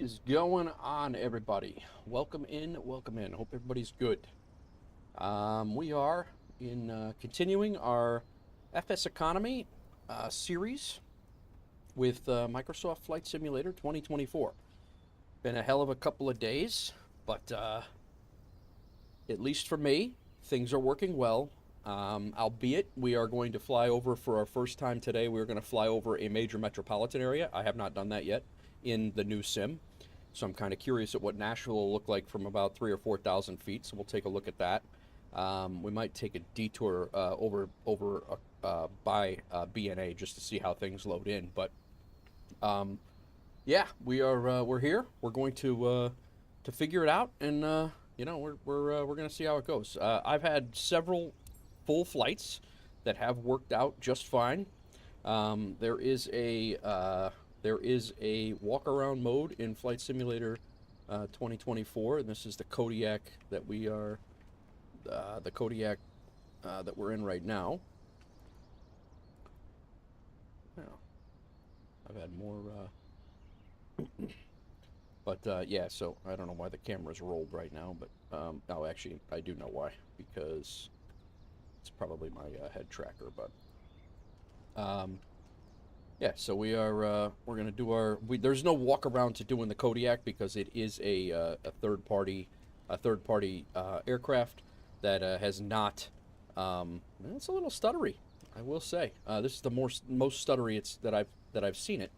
is going on, everybody? Welcome in, welcome in. Hope everybody's good. We are continuing our FSEconomy series with Microsoft Flight Simulator 2024. Been a hell of a couple of days, but at least for me, things are working well. Albeit, we are going to fly over for our first time today. We're going to fly over a major metropolitan area. I have not done that yet in the new sim, so I'm kind of curious at what Nashville will look like from about 3,000 or 4,000 feet. So we'll take a look at that. We might take a detour over by BNA just to see how things load in. But yeah, we're here. We're going to figure it out, and we're going to see how it goes. I've had several full flights that have worked out just fine. There is a walk around mode in Flight Simulator 2024, and this is the Kodiak that we're in right now. Well, I've had more, but yeah. So I don't know why the camera's rolled right now, but no, actually I do know why, because it's probably my head tracker. But yeah, so we're gonna do there's no walk around to do in the Kodiak because it is a third party aircraft that has not. It's a little stuttery, I will say. This is the most stuttery that I've seen it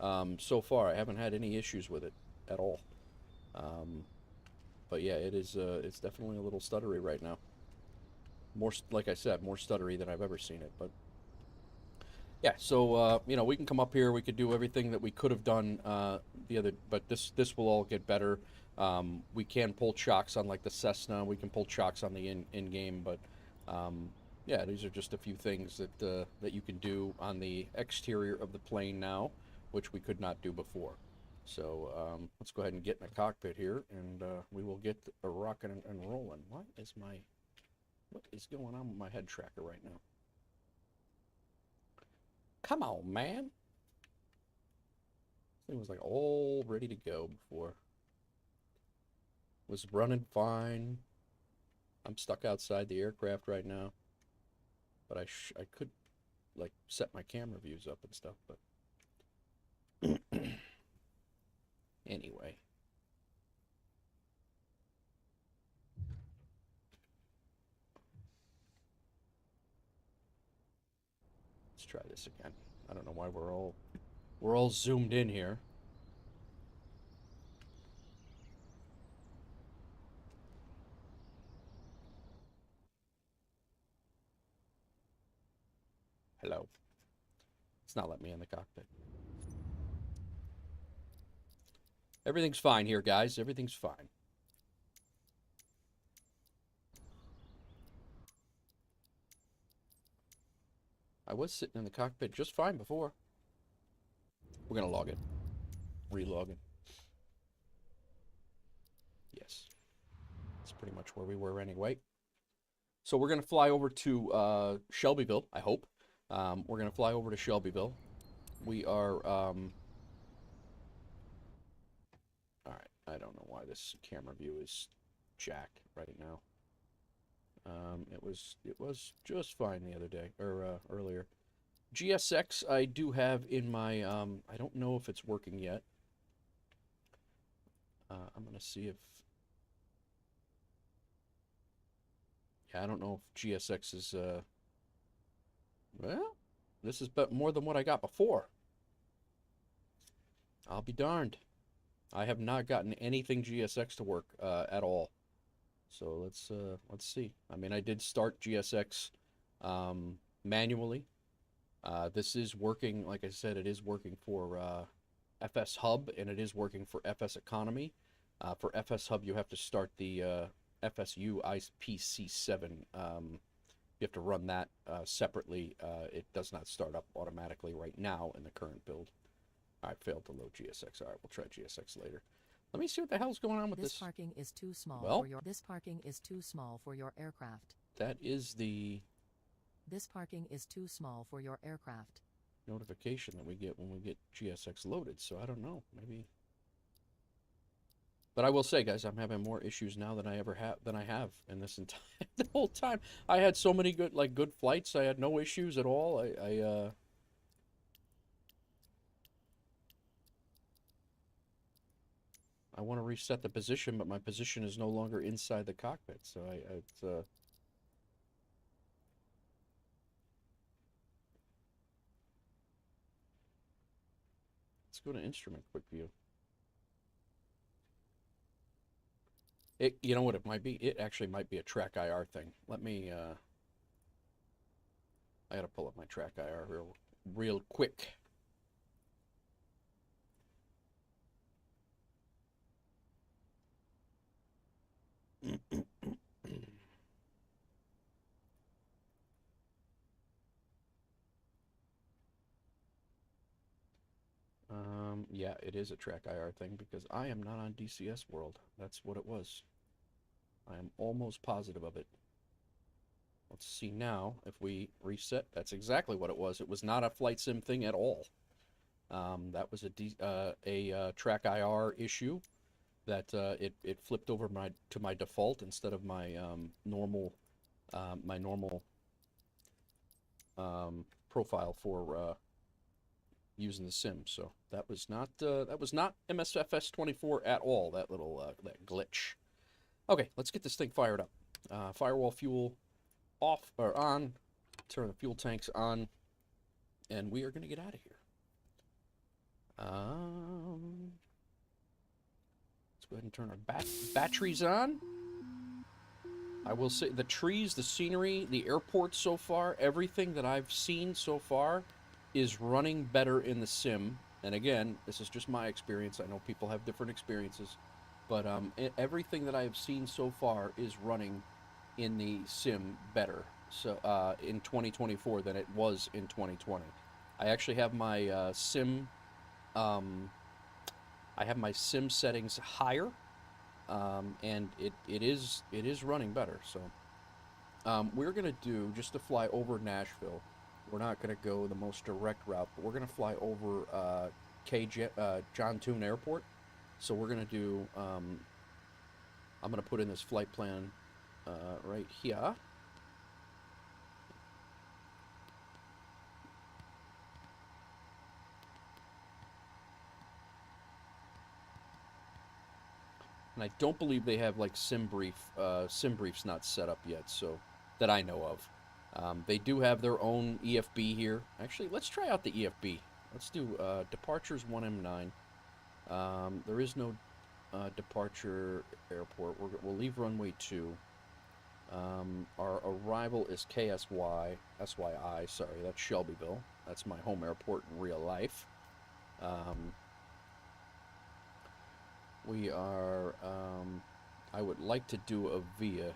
so far. I haven't had any issues with it at all. But yeah, it's definitely a little stuttery right now. More, like I said, more stuttery than I've ever seen it. But yeah, so we can come up here. We could do everything that we could have done but this will all get better. We can pull chocks on like the Cessna. We can pull chocks on the in game, but yeah, these are just a few things that you can do on the exterior of the plane now, which we could not do before. So let's go ahead and get in the cockpit here, and we will get a rocking and rolling. What is going on with my head tracker right now? Come on, man. This thing was like all ready to go before. Was running fine. I'm stuck outside the aircraft right now. But I could like set my camera views up and stuff, but anyway. Let's try this again. I don't know why we're all zoomed in here. Hello. It's not letting me in the cockpit. Everything's fine here, guys. Everything's fine. I was sitting in the cockpit just fine before. We're going to log it. Relog it. Yes. That's pretty much where we were anyway. So we're going to fly over to Shelbyville, I hope. We're going to fly over to Shelbyville. We are... Alright, I don't know why this camera view is jacked right now. It was just fine the other day, or earlier. GSX I do have in my, I don't know if it's working yet. I'm going to see if... Yeah, I don't know if GSX is, well, this is more than what I got before. I'll be darned. I have not gotten anything GSX to work at all. So let's see. I mean, I did start GSX manually. This is working, like I said, it is working for FS Hub, and it is working for FSEconomy. For FS Hub, you have to start the FSU IPC7. You have to run that separately. It does not start up automatically right now in the current build. I failed to load GSX. All right, we'll try GSX later. Let me see what the hell's going on with this. This parking is too small This parking is too small for your aircraft. That is the... This parking is too small for your aircraft. Notification that we get when we get GSX loaded, so I don't know. Maybe But I will say, guys, I'm having more issues now than I have in this entire the whole time. I had so many good flights. I had no issues at all. I want to reset the position, but my position is no longer inside the cockpit. So let's go to instrument quick view. You know what it might be? It actually might be a track IR thing. Let me, I gotta pull up my track IR real quick. Yeah, it is a track IR thing because I am not on DCS World. That's what it was. I am almost positive of it. Let's see now if we reset. That's exactly what it was. It was not a flight sim thing at all. That was a track IR issue that it flipped over to my default instead of my normal profile for using the sim. So that was not MSFS 24 at all. That little that glitch. Okay, let's get this thing fired up. Firewall fuel off or on. Turn the fuel tanks on, and we are going to get out of here. Let's go ahead and turn our batteries on. I will say the trees, the scenery, the airport so far, everything that I've seen so far is running better in the sim. And again, this is just my experience. I know people have different experiences, but everything that I have seen so far is running in the sim better. So in 2024 than it was in 2020. I actually have my sim. I have my sim settings higher, and it is running better. So we're gonna do, just to fly over Nashville. We're not gonna go the most direct route, but we're gonna fly over John Toon Airport. So we're gonna do. I'm gonna put in this flight plan right here. And I don't believe they have like SimBrief's not set up yet, so that I know of. They do have their own EFB here. Actually, let's try out the EFB. Let's do departures 1M9. There is no departure airport. We'll leave runway 2. Our arrival is KSY, SYI, sorry, that's Shelbyville. That's my home airport in real life. We are, I would like to do a VIA.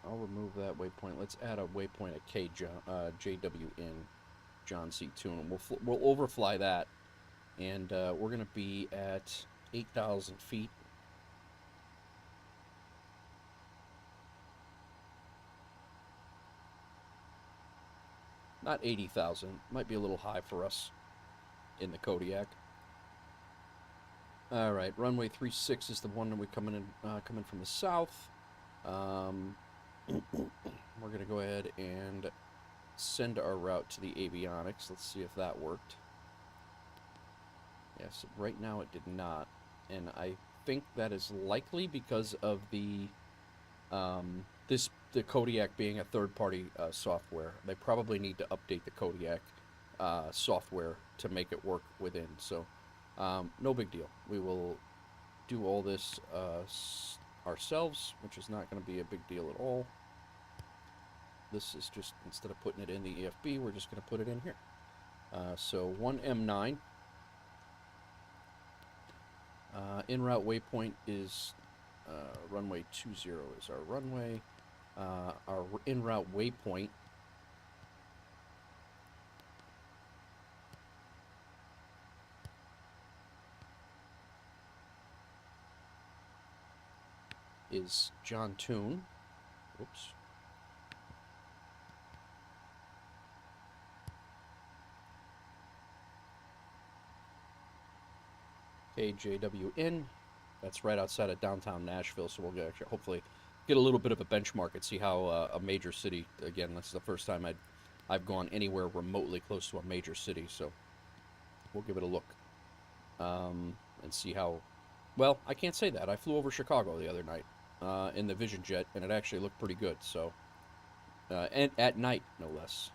I'll remove that waypoint. Let's add a waypoint at JWN, John C. Toon. We'll overfly that, and we're going to be at 8,000 feet. Not 80,000. Might be a little high for us in the Kodiak. All right, runway 36 is the one that we coming from the south. We're gonna go ahead and send our route to the avionics. Let's see if that worked. Yes, right now it did not, and I think that is likely because of the the Kodiak being a third-party software. They probably need to update the Kodiak software to make it work within. So, no big deal. We will do all this ourselves, which is not going to be a big deal at all. This is just, instead of putting it in the EFB, we're just going to put it in here. So 1M9. En route waypoint is runway 20 is our runway. Our en route waypoint is John Toon. Whoops. KJWN. That's right outside of downtown Nashville, so we'll actually hopefully get a little bit of a benchmark and see how a major city, again, this is the first time I've gone anywhere remotely close to a major city, so we'll give it a look and see how, well, I can't say that. I flew over Chicago the other night in the Vision Jet, and it actually looked pretty good, so, and at night, no less.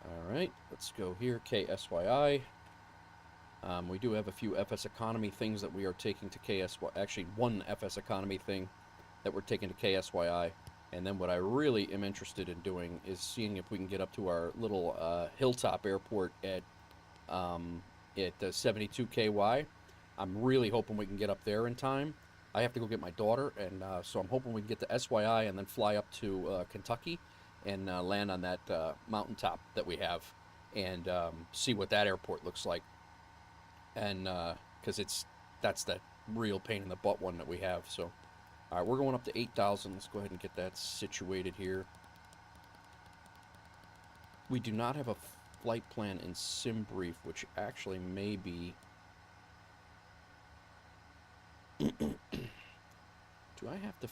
All right, let's go here, KSYI. We do have a few FSEconomy things that we are taking to KSY, actually one FSEconomy thing that we're taking to KSYI, and then what I really am interested in doing is seeing if we can get up to our little hilltop airport at 72 KY. I'm really hoping we can get up there in time. I have to go get my daughter, and so I'm hoping we can get to SYI and then fly up to Kentucky and land on that mountaintop that we have and see what that airport looks like. And because that's that real pain in the butt one that we have. So, all right, we're going up to 8,000. Let's go ahead and get that situated here. We do not have a flight plan in SimBrief, which actually may be. Do I have to?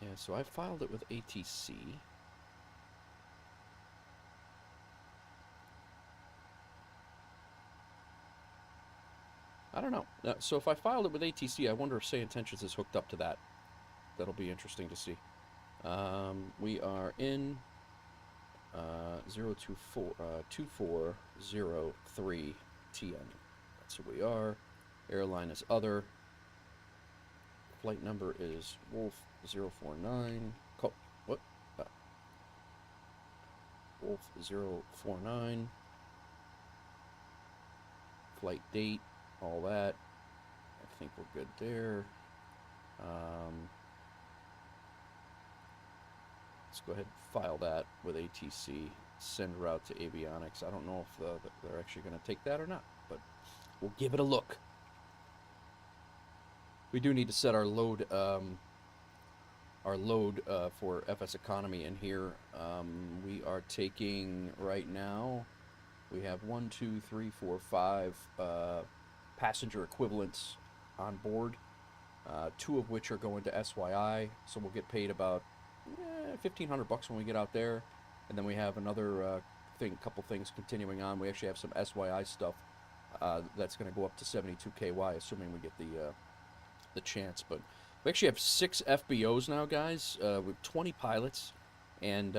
Yeah, so I filed it with ATC. I don't know. So if I filed it with ATC, I wonder if Say Intentions is hooked up to that. That'll be interesting to see. We are in 2403 TN. That's who we are. Airline is other. Flight number is Wolf 049. What? Wolf 049. Flight date. All that. I think we're good there. Let's go ahead and file that with ATC. Send route to avionics. I don't know if they're actually going to take that or not, but we'll give it a look. We do need to set our load for FSEconomy in here. We are taking right now. We have 1, 2, 3, 4, 5 passenger equivalents on board, 2 of which are going to SYI, so we'll get paid about $1,500 when we get out there, and then we have another couple things continuing on. We actually have some SYI stuff that's going to go up to 72 KY, assuming we get the chance. But we actually have 6 FBOs now, guys. With 20 pilots, and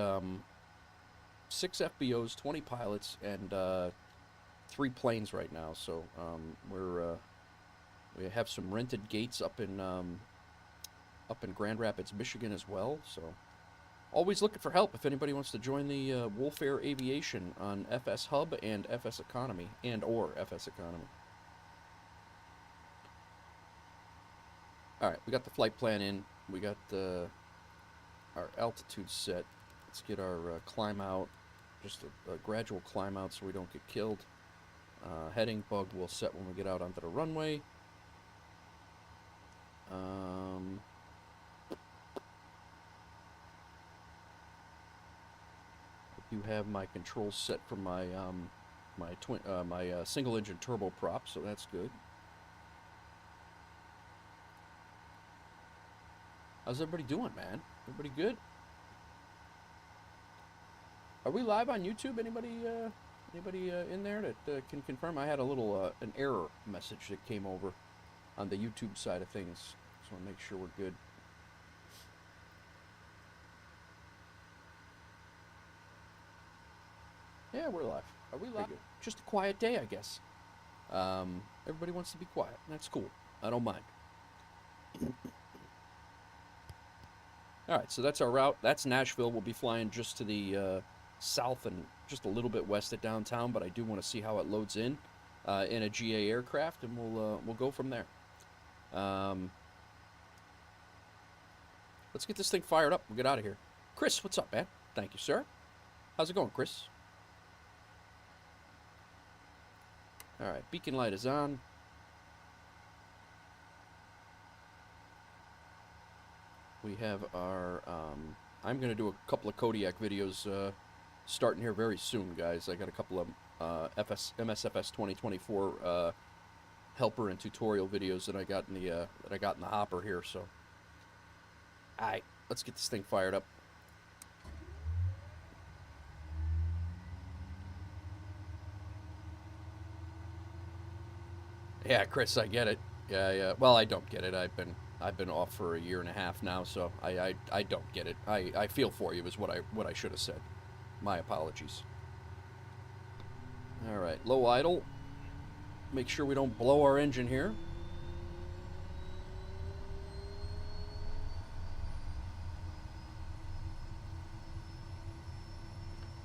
6 FBOs, 20 pilots, and 3 planes right now. So we have some rented gates up in Grand Rapids, Michigan as well. So always looking for help if anybody wants to join the Wolf Air Aviation on FS Hub and FSEconomy or FSEconomy. All right, we got the flight plan in. We got our altitude set. Let's get our climb out, just a gradual climb out so we don't get killed. Heading bug we'll set when we get out onto the runway. I do have my controls set for my my single engine turboprop, so that's good. How's everybody doing, man? Everybody good? Are we live on YouTube? Anybody in there that can confirm? I had a little an error message that came over on the YouTube side of things. Just want to make sure we're good. Yeah, we're live. Are we live? Just a quiet day, I guess. Everybody wants to be quiet. That's cool. I don't mind. All right, so that's our route. That's Nashville. We'll be flying just to the south and just a little bit west of downtown, but I do want to see how it loads in a GA aircraft, and we'll go from there. Let's get this thing fired up. We'll get out of here. Chris, what's up, man? Thank you, sir. How's it going, Chris? All right, beacon light is on. We have our, I'm going to do a couple of Kodiak videos starting here very soon, guys. I got a couple of MSFS 2024 helper and tutorial videos that I got in the hopper here. So, all right, let's get this thing fired up. Yeah, Chris, I get it. Yeah. Well, I don't get it. I've been off for a year and a half now, so I don't get it. I feel for you is what I should have said. My apologies. All right, low idle. Make sure we don't blow our engine here.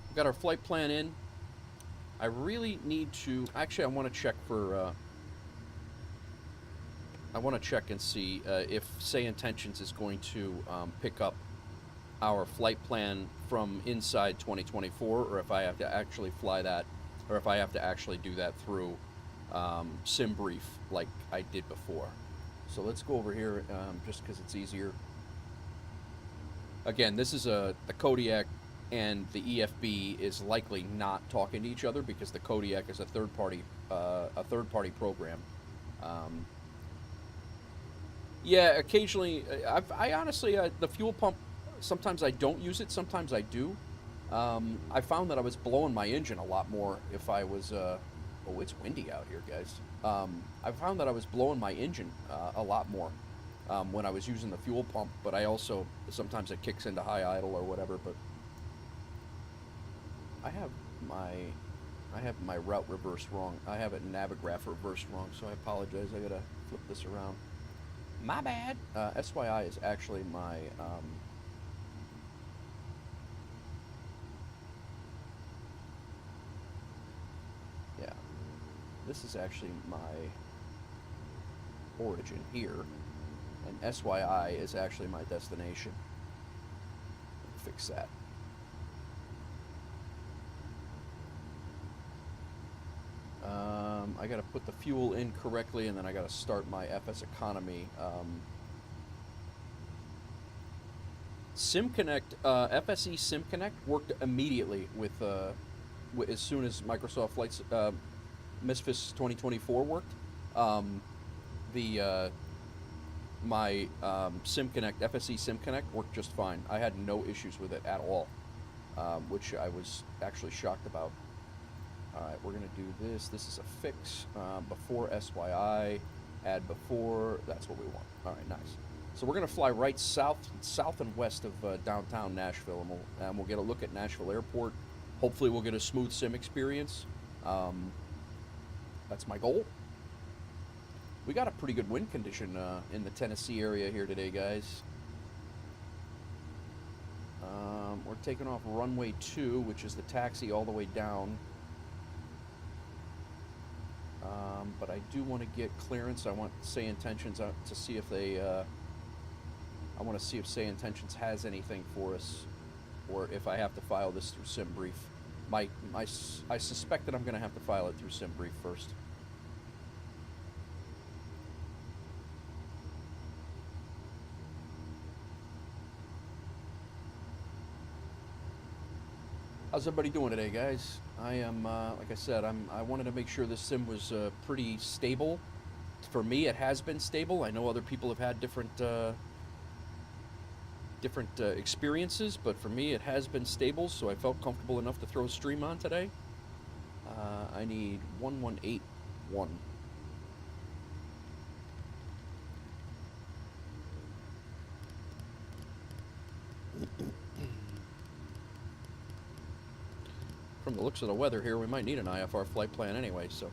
We've got our flight plan in. I really need to, actually I want to check for, I want to check and see if Say Intentions is going to pick up our flight plan from inside 2024, or if I have to actually fly that, or if I have to actually do that through SimBrief like I did before. So let's go over here just because it's easier. Again, this is the Kodiak and the EFB is likely not talking to each other because the Kodiak is a third party program. Yeah, occasionally, I honestly, the fuel pump, sometimes I don't use it, sometimes I do. I found that I was blowing my engine a lot more if I was, oh, it's windy out here, guys. I found that I was blowing my engine a lot more when I was using the fuel pump, but I also, sometimes it kicks into high idle or whatever, but I have my route reversed wrong. I have it Navigraph reversed wrong, so I apologize. I gotta flip this around. My bad. SYI is actually my, yeah, this is actually my origin here, and SYI is actually my destination. Fix that. I gotta put the fuel in correctly, and then I gotta start my FSEconomy. SimConnect, FSE SimConnect worked immediately with as soon as Microsoft Flight MSFS 2024 worked. My SimConnect, FSE SimConnect worked just fine. I had no issues with it at all, which I was actually shocked about. Alright, we're going to do this. This is a fix before SYI, add before, that's what we want. Alright, nice. So we're going to fly right south and west of downtown Nashville, and we'll get a look at Nashville Airport. Hopefully we'll get a smooth sim experience. That's my goal. We got a pretty good wind condition in the Tennessee area here today, guys. We're taking off runway 2, which is the taxi all the way down. But I do want to get clearance. I want Say Intentions out to see if they, I want to see if Say Intentions has anything for us, or if I have to file this through SimBrief. I suspect that I'm going to have to file it through SimBrief first. How's everybody doing today, guys? I am, like I said, I wanted to make sure this sim was pretty stable. For me, it has been stable. I know other people have had different experiences, but for me, it has been stable, so I felt comfortable enough to throw a stream on today. I need 1181. From the looks of the weather here, we might need an IFR flight plan anyway, so.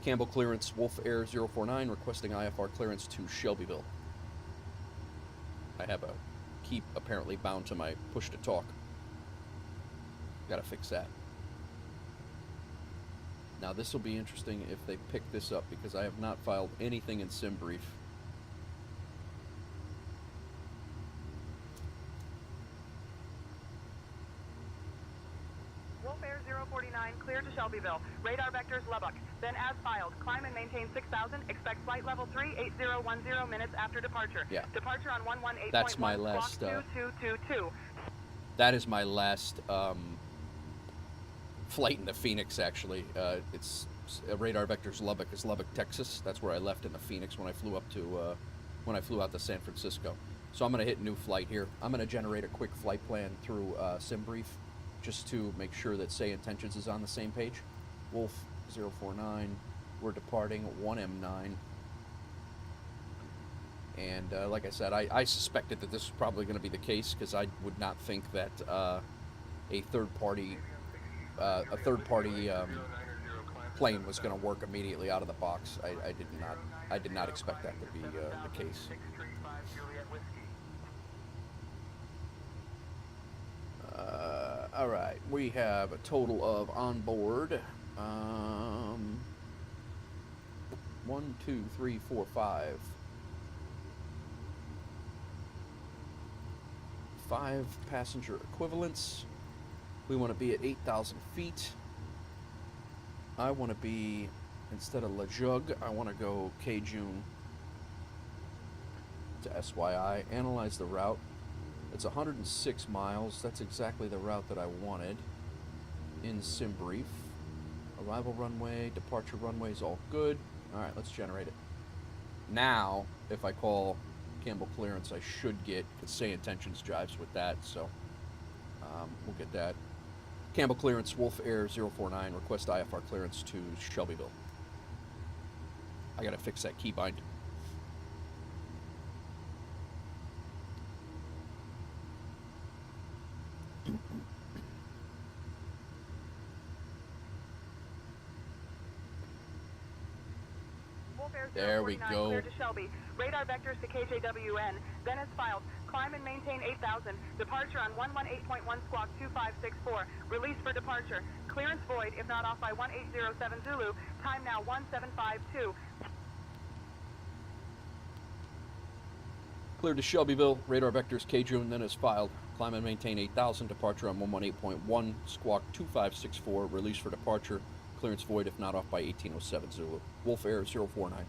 Campbell clearance, Wolf Air 049, requesting IFR clearance to Shelbyville. I have a key apparently bound to my push to talk. Gotta fix that. Now this will be interesting if they pick this up, because I have not filed anything in SimBrief. Clear to Shelbyville. Radar vectors Lubbock. Then as filed, climb and maintain 6,000. Expect flight level 3, 8010 minutes after departure. Yeah. Departure on 118.1. That's my last. 2222. That is my last flight in the Phoenix, actually. It's radar vectors Lubbock is Lubbock, Texas. That's where I left in the Phoenix when I flew up to out to San Francisco. So I'm going to hit new flight here. I'm going to generate a quick flight plan through SimBrief just to make sure that Say Intentions is on the same page. Wolf 049, we're departing 1M9. And like I said, I suspected that this was probably going to be the case because I would not think that a third-party plane was going to work immediately out of the box. I did not expect that to be the case. All right, we have a total of on board 1, 2, 3, 4, 5. 5 passenger equivalents. We want to be at 8,000 feet. I want to be, instead of La Jug, I want to go K-June to SYI. Analyze the route. It's 106 miles. That's exactly the route that I wanted in SimBrief. Arrival runway, departure runway is all good. All right, let's generate it. Now, if I call Campbell clearance, I should get, because Say Intentions jives with that, so we'll get that. Campbell clearance, Wolf Air 049, request IFR clearance to Shelbyville. I gotta fix that keybind. There we go. Clear to Shelby. Radar vectors to KJWN. Then as filed. Climb and maintain 8,000. Departure on 118.1 squawk 2564. Release for departure. Clearance void if not off by 1807 Zulu. Time now 1752. Cleared to Shelbyville. Radar vectors K-June, then as filed. Climb and maintain 8,000. Departure on 118.1 squawk 2564. Release for departure. Clearance void if not off by 1807 Zulu. Wolf Air 049.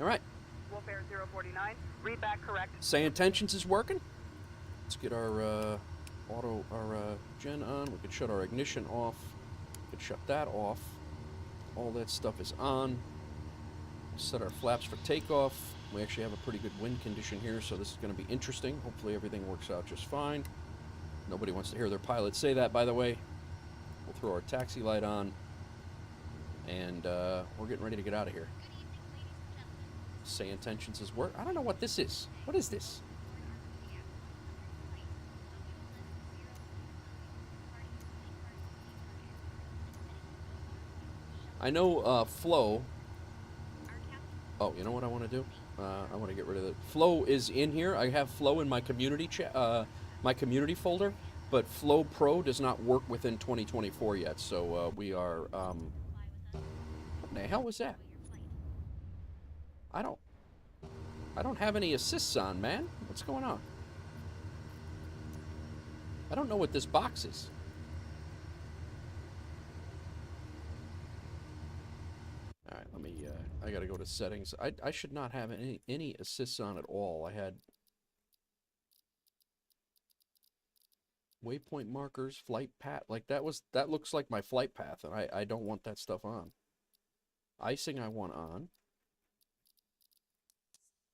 All right. Wolf Air 049. Read back correct. Say Intentions is working. Let's get our gen on. We can shut our ignition off. We can shut that off. All that stuff is on. Set our flaps for takeoff. We actually have a pretty good wind condition here, so this is going to be interesting. Hopefully everything works out just fine. Nobody wants to hear their pilot say that, by the way. We'll throw our taxi light on. And we're getting ready to get out of here. Say Intentions is work. I don't know what this is. What is this? I know Flow. Oh, you know what I want to do? I want to get rid of it. Flow is in here. I have Flow in my community my community folder, but Flow Pro does not work within 2024 yet. So we are. What the hell was that? I don't have any assists on, man. What's going on? I don't know what this box is. All right, let me. I gotta go to settings. I should not have any assists on at all. I had waypoint markers, flight path. Like that looks like my flight path, and I don't want that stuff on. Icing I want on.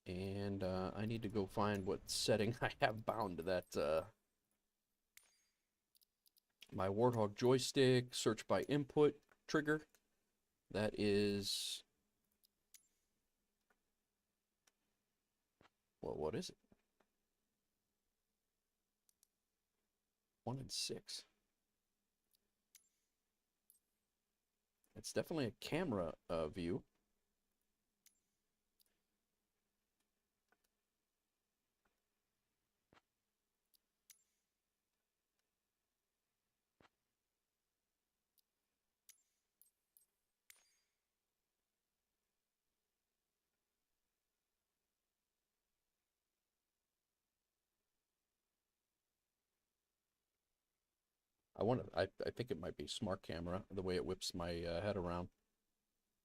And I need to go find what setting I have bound to that. My Warthog joystick, search by input, trigger. That is... Well, what is it? 1 and 6. It's definitely a camera view. I think it might be smart camera, the way it whips my head around.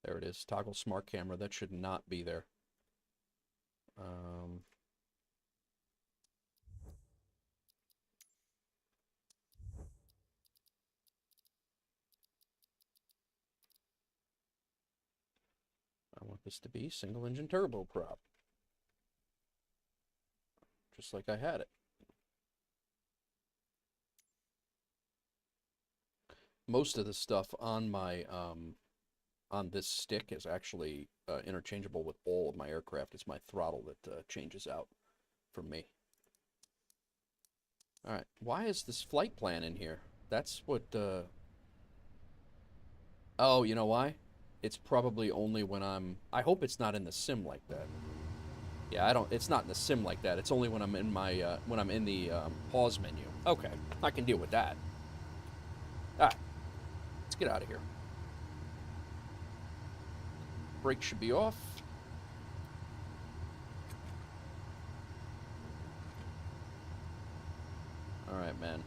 There it is. Toggle smart camera. That should not be there. this to be single engine turboprop. Just like I had it. Most of the stuff on my on this stick is actually interchangeable with all of my aircraft. It's my throttle that changes out for me. All right, why is this flight plan in here? That's what. Oh, you know why? It's probably only when I'm. I hope it's not in the sim like that. Yeah, I don't. It's not in the sim like that. It's only when I'm in my when I'm in the pause menu. Okay, I can deal with that. All right, let's get out of here. Brake should be off. All right, man.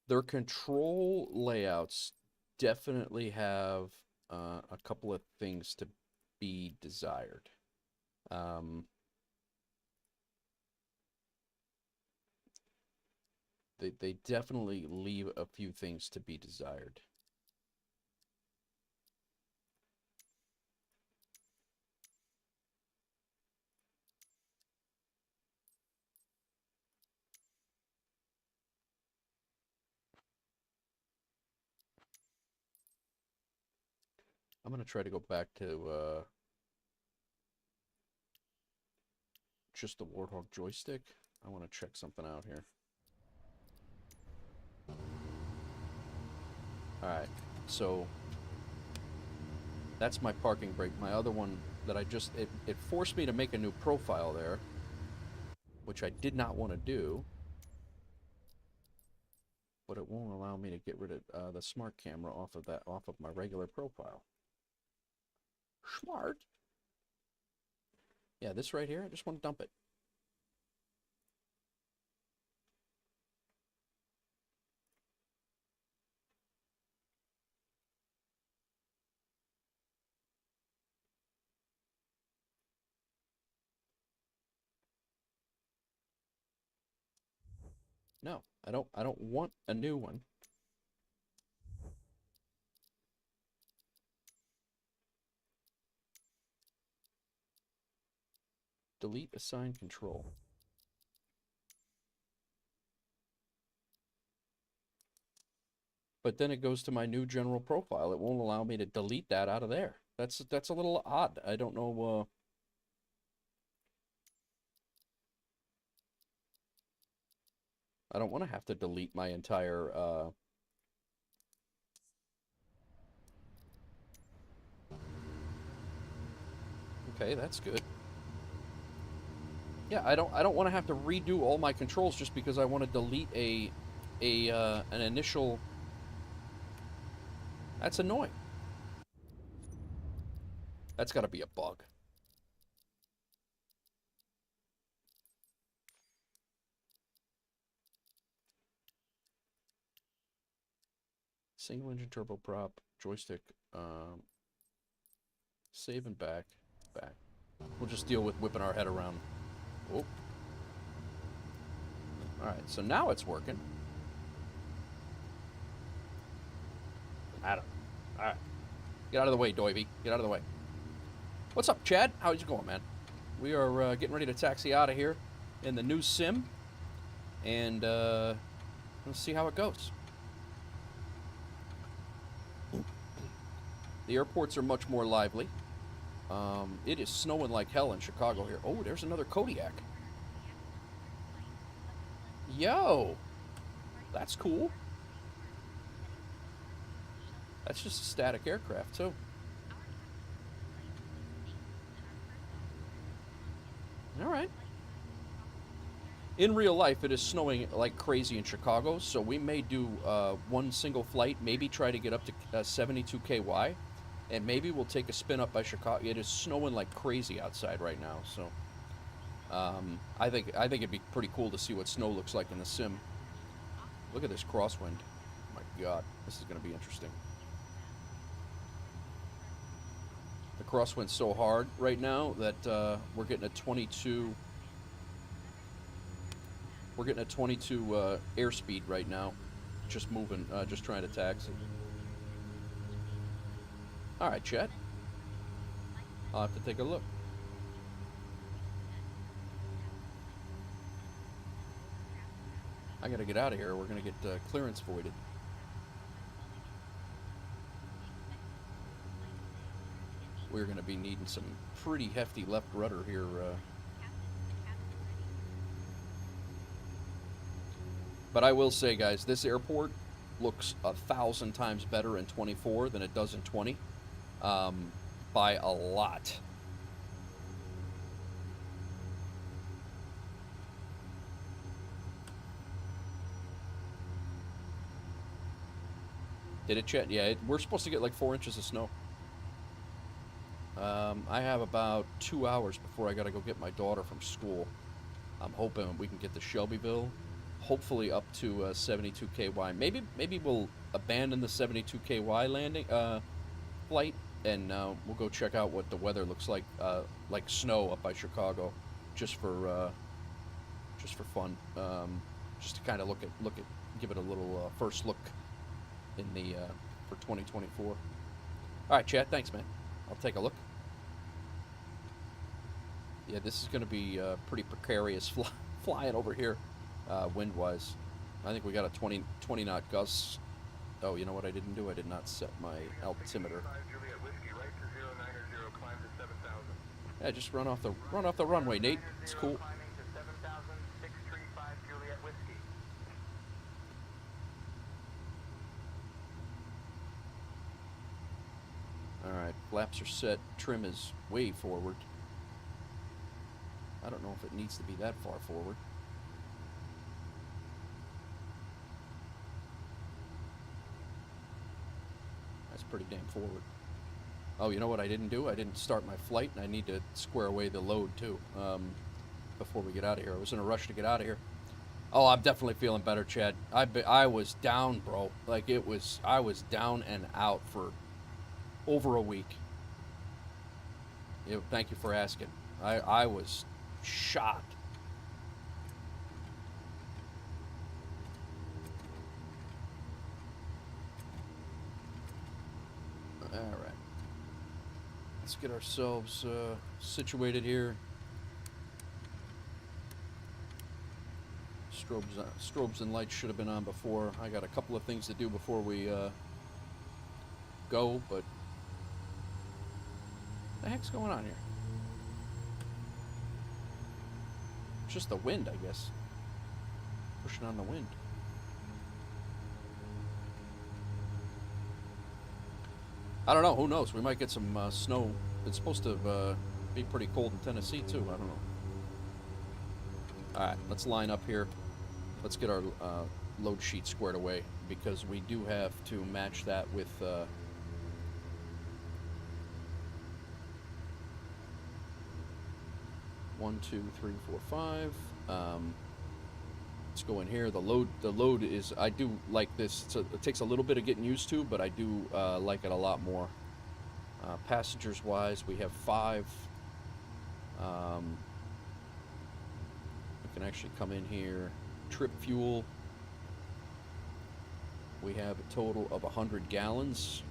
Their control layouts definitely have a couple of things to be desired. They definitely leave a few things to be desired. I'm going to try to go back to just the Warthog joystick. I want to check something out here. Alright, so that's my parking brake. My other one that I just, it forced me to make a new profile there, which I did not want to do, but it won't allow me to get rid of the smart camera off of my regular profile. Smart. Yeah, this right here, I just want to dump it. No, I don't want a new one. Delete assigned control. But then it goes to my new general profile. It won't allow me to delete that out of there. That's a little odd. I don't know. I don't want to have to delete my entire. Okay, that's good. Yeah, I don't want to have to redo all my controls just because I want to delete an initial. That's annoying. That's got to be a bug. Single engine turboprop, joystick, save and back. We'll just deal with whipping our head around. Oh. Alright, so now it's working. Alright. Get out of the way, Doivy. Get out of the way. What's up, Chad? How's it going, man? We are getting ready to taxi out of here in the new sim. And let's see how it goes. The airports are much more lively. It is snowing like hell in Chicago here. Oh, there's another Kodiak. Yo! That's cool. That's just a static aircraft, too. Alright. In real life, it is snowing like crazy in Chicago, so we may do one single flight, maybe try to get up to 72 KY, and maybe we'll take a spin up by Chicago. It is snowing like crazy outside right now, so I think it'd be pretty cool to see what snow looks like in the sim. Look at this crosswind. Oh my God, this is going to be interesting. The crosswind's so hard right now that we're getting a 22. We're getting a 22 airspeed right now. Just moving, just trying to taxi. Alright, Chet. I'll have to take a look. I gotta get out of here. We're gonna get clearance voided. We're gonna be needing some pretty hefty left rudder here. But I will say, guys, this airport looks 1,000 times better in 24 than it does in 20, by a lot. Did it, Chet? Yeah, we're supposed to get like 4 inches of snow. I have about 2 hours before I gotta go get my daughter from school. I'm hoping we can get to Shelbyville, hopefully up to 72 KY. Maybe we'll abandon the 72 KY landing flight, and we'll go check out what the weather looks like snow up by Chicago, just for fun, just to kind of look at, give it a little first look in the for 2024. All right, Chad. Thanks, man. I'll take a look. Yeah, this is going to be pretty precarious flying over here, wind-wise. I think we got a 20 knot gust. Oh, you know what I didn't do? I did not set my altimeter. Yeah, just run off the runway, Nate. It's cool. All right, flaps are set. Trim is way forward. I don't know if it needs to be that far forward. That's pretty damn forward. Oh, you know what I didn't do? I didn't start my flight, and I need to square away the load, too, before we get out of here. I was in a rush to get out of here. Oh, I'm definitely feeling better, Chad. I was down, bro. Like, I was down and out for over a week. Yeah, thank you for asking. I was shot. All right. Let's get ourselves situated here. Strobes and lights should have been on before. I got a couple of things to do before we go, but what the heck's going on here? Just the wind, I guess. Pushing on the wind. I don't know. Who knows? We might get some snow. It's supposed to be pretty cold in Tennessee, too. I don't know. All right, let's line up here. Let's get our load sheet squared away, because we do have to match that with... 1, 2, 3, 4, 5. Let's go in here. The load is, I do like this. It takes a little bit of getting used to, but I do like it a lot more. Passengers wise, we have 5. We can actually come in here. Trip fuel. We have a total of 100 gallons.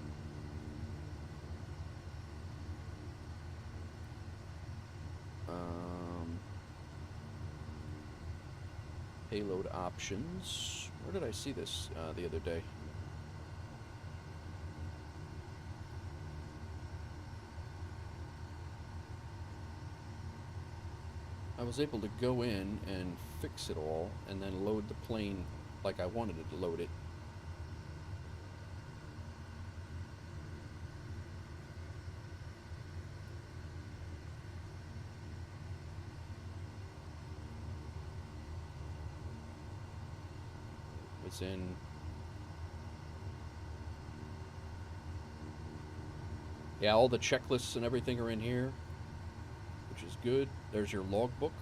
Payload options. Where did I see this the other day? I was able to go in and fix it all and then load the plane like I wanted it to load it. It's in. Yeah, all the checklists and everything are in here, which is good. There's your logbook.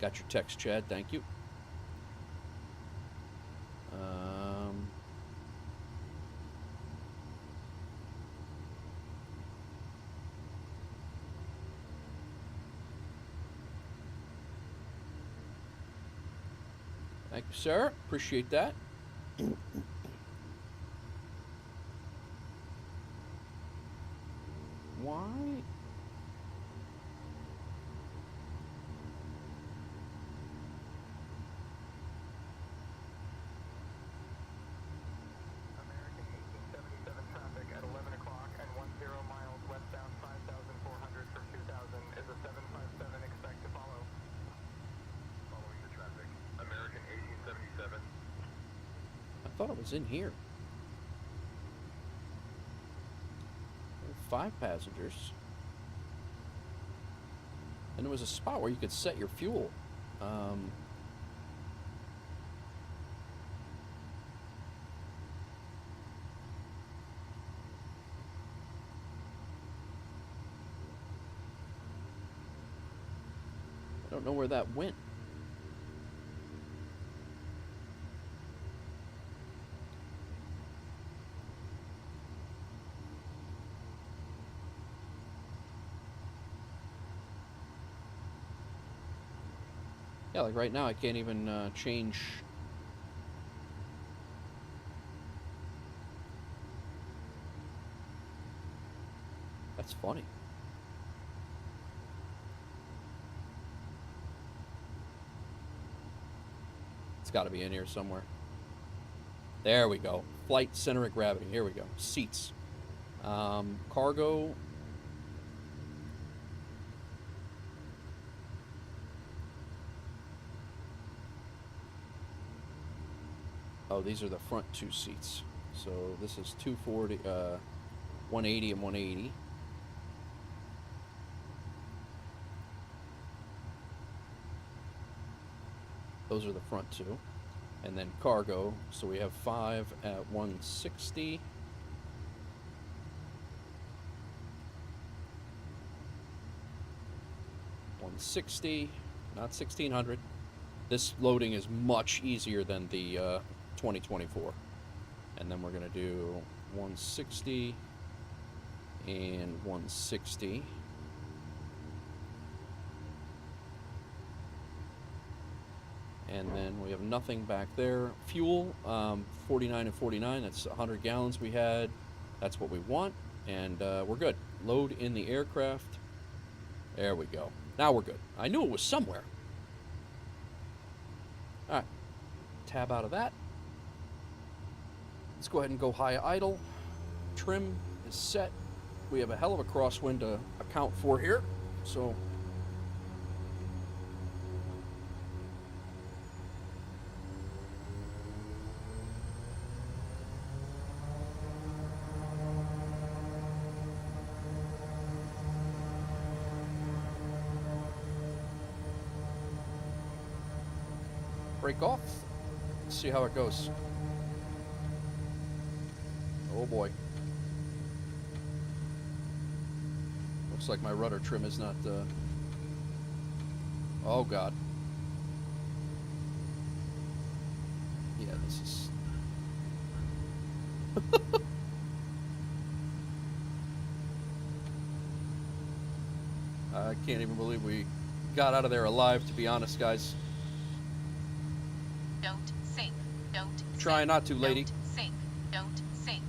Got your text, Chad. Thank you. Thank you, sir. Appreciate that. Why? American 1877 traffic at 11 o'clock and 10 miles westbound 5,400 for 2,000 is a 757 expect to follow. Following the traffic. American 1877. I thought it was in here. 5 passengers. And there was a spot where you could set your fuel. I don't know where that went. Yeah, like right now I can't even change. That's funny. It's got to be in here somewhere. There we go. Flight center of gravity. Here we go. Seats. Cargo. Oh, these are the front 2 seats. So this is 240, 180 and 180. Those are the front 2. And then cargo, so we have 5 at 160. $160, not 1600. This loading is much easier than the 2024. And then we're going to do 160 and 160. And then we have nothing back there. Fuel, 49 and 49. That's 100 gallons we had. That's what we want. And we're good. Load in the aircraft. There we go. Now we're good. I knew it was somewhere. All right. Tab out of that. Let's go ahead and go high idle. Trim is set. We have a hell of a crosswind to account for here. So break off. Let's see how it goes. Oh boy. Looks like my rudder trim is not, oh God. Yeah, this is... I can't even believe we got out of there alive, to be honest, guys. Don't sink. Don't Try sink. not to, lady. Don't sink. Don't sink.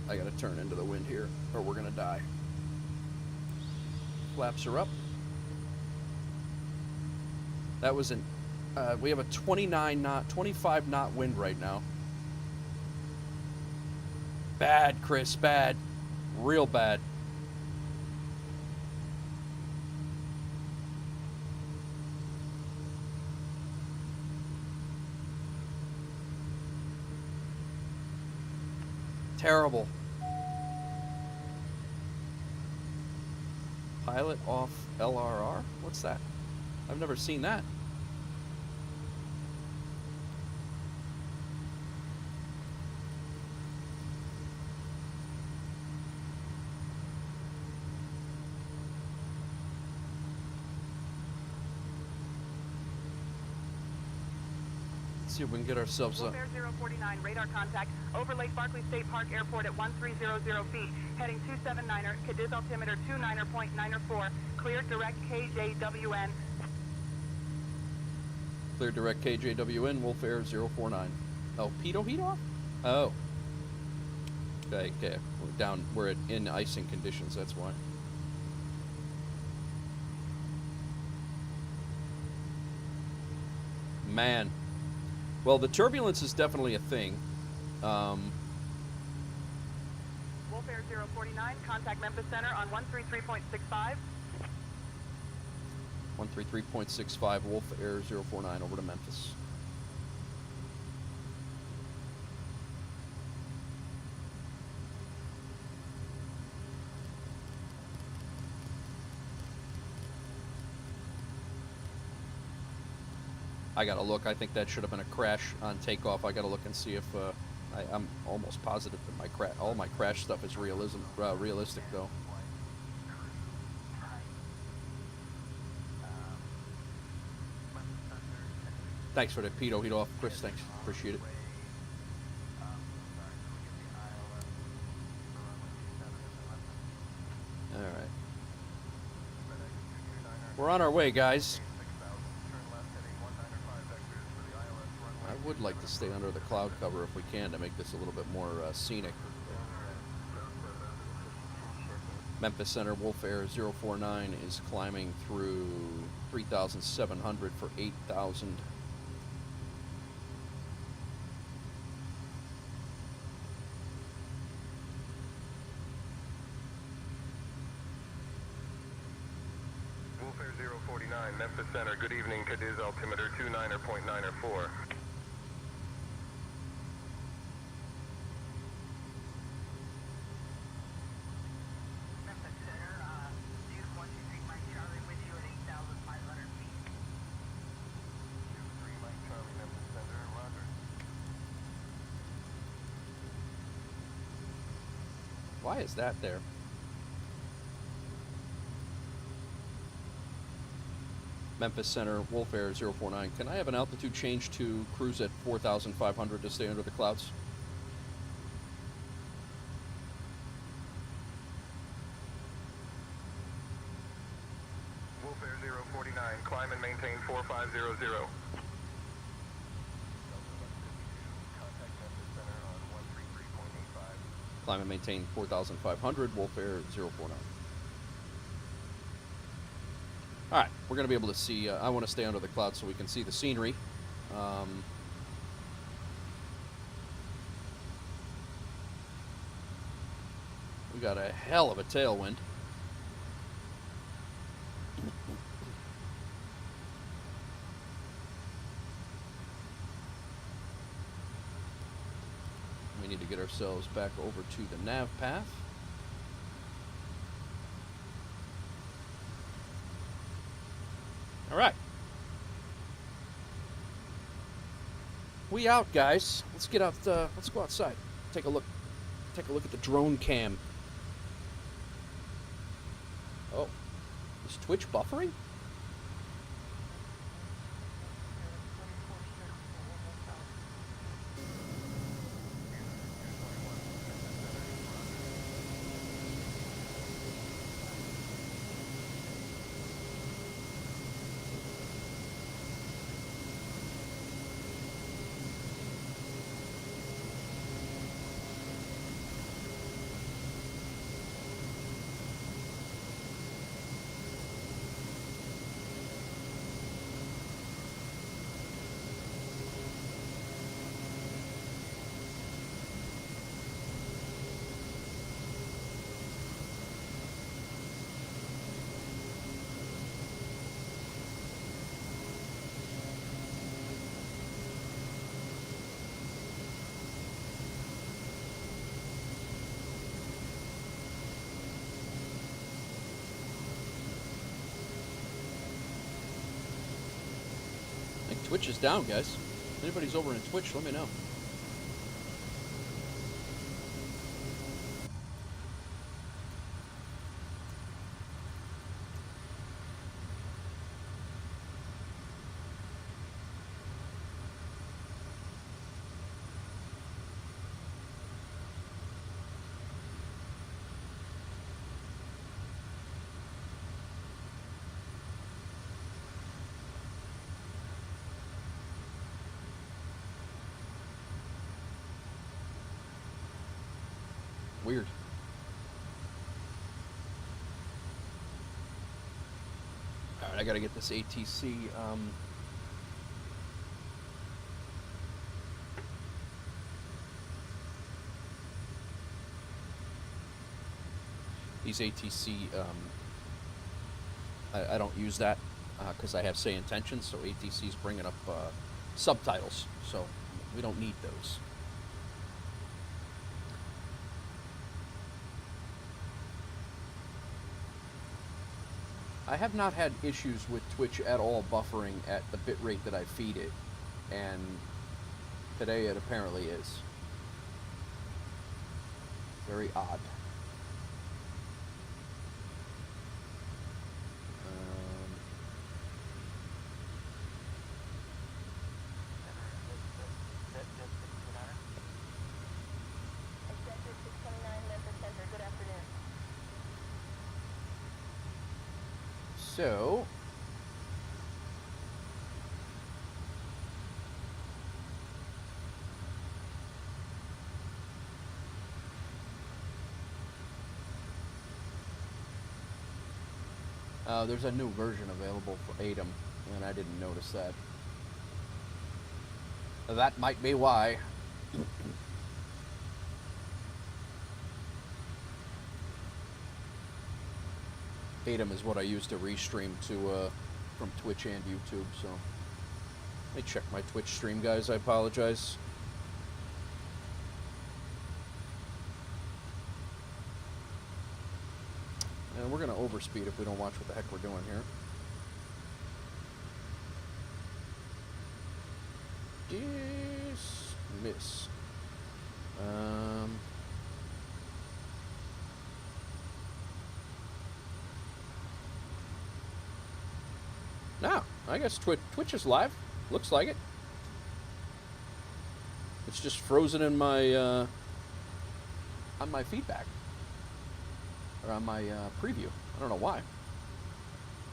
I gotta turn into the wind here, or we're gonna die. Flaps are up. That was an... we have a 29 knot, 25 knot wind right now. Bad, Chris, bad. Real bad. Terrible. Pilot off LRR? What's that? I've never seen that. See if we can get ourselves up. Fair 049, radar contact over Lake Barkley State Park Airport at 1300 feet, heading 279er, Cadiz altimeter 29.94, cleared direct KJWN. Clear direct KJWN, Wolf Air 049. Oh, pitot heat off? Oh. Okay, okay. We're in icing conditions, that's why. Man. Well, the turbulence is definitely a thing. Wolf Air 049, contact Memphis Center on 133.65. 133.65, Wolf Air 049 over to Memphis. I gotta look. I think that should have been a crash on takeoff. I gotta look and see if I'm almost positive that all my crash stuff is realistic though. Thanks for the pitot heat off, Chris. Thanks, appreciate it. All right, we're on our way, guys. I would like to stay under the cloud cover if we can to make this a little bit more scenic. Memphis Center, Wolf Air 049 is climbing through 3,700 for 8,000. Wolf Air 049, Memphis Center, good evening, Cadiz altimeter 29.904. Why is that there? Memphis Center, Wolf Air 049. Can I have an altitude change to cruise at 4,500 to stay under the clouds? Wolf Air 049, climb and maintain 4500. Climb and maintain 4,500, Wolf Air 049. All right, we're going to be able to see, I want to stay under the clouds so we can see the scenery. We got a hell of a tailwind. We need to get ourselves back over to the nav path. All right. We out, guys. Let's get out. Let's go outside. Take a look. Take a look at the drone cam. Oh, is Twitch buffering? Twitch is down, guys. If anybody's over in Twitch, let me know. weird. All right, I gotta get this ATC. These ATC, I don't use that because I have say intentions, so ATC's bringing up subtitles, so we don't need those. I have not had issues with Twitch at all buffering at the bitrate that I feed it, and today it apparently is. Very odd. So, there's a new version available for ATOM, and I didn't notice that. That might be why. ATOM is what I use to restream to from Twitch and YouTube, so let me check my Twitch stream, guys. I apologize. And we're going to overspeed if we don't watch what the heck we're doing here. Dismiss. No, I guess Twitch is live. Looks like it. It's just frozen in my on my feedback or on my preview. I don't know why.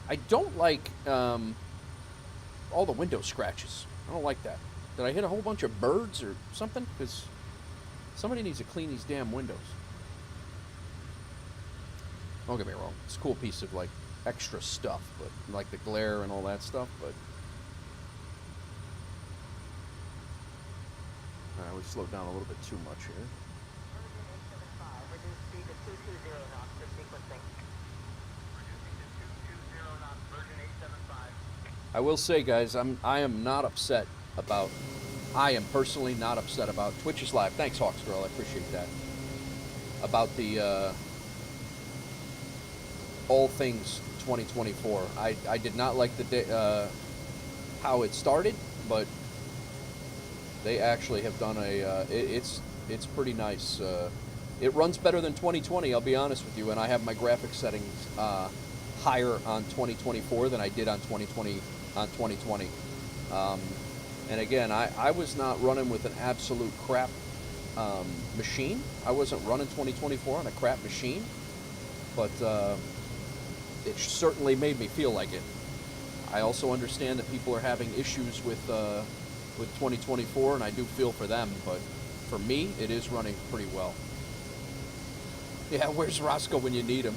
I don't like all the window scratches. I don't like that. Did I hit a whole bunch of birds or something? Because somebody needs to clean these damn windows. Don't get me wrong. It's a cool piece of like extra stuff, but like the glare and all that stuff, but we slowed down a little bit too much here. Reduce speed to 220 knots for sequencing. Reducing to 220 knots, version 875. I will say, guys, I am not upset about. I am personally not upset about Twitch is live. Thanks, Hawks Girl. I appreciate that. About the all things 2024. I did not like the day, how it started, but they actually have done a. It's pretty nice. It runs better than 2020. I'll be honest with you, and I have my graphics settings higher on 2024 than I did on 2020. And again, I was not running with an absolute crap machine. I wasn't running 2024 on a crap machine, but it certainly made me feel like it. I also understand that people are having issues with 2024, and I do feel for them, but for me, it is running pretty well. Yeah, where's Roscoe when you need him?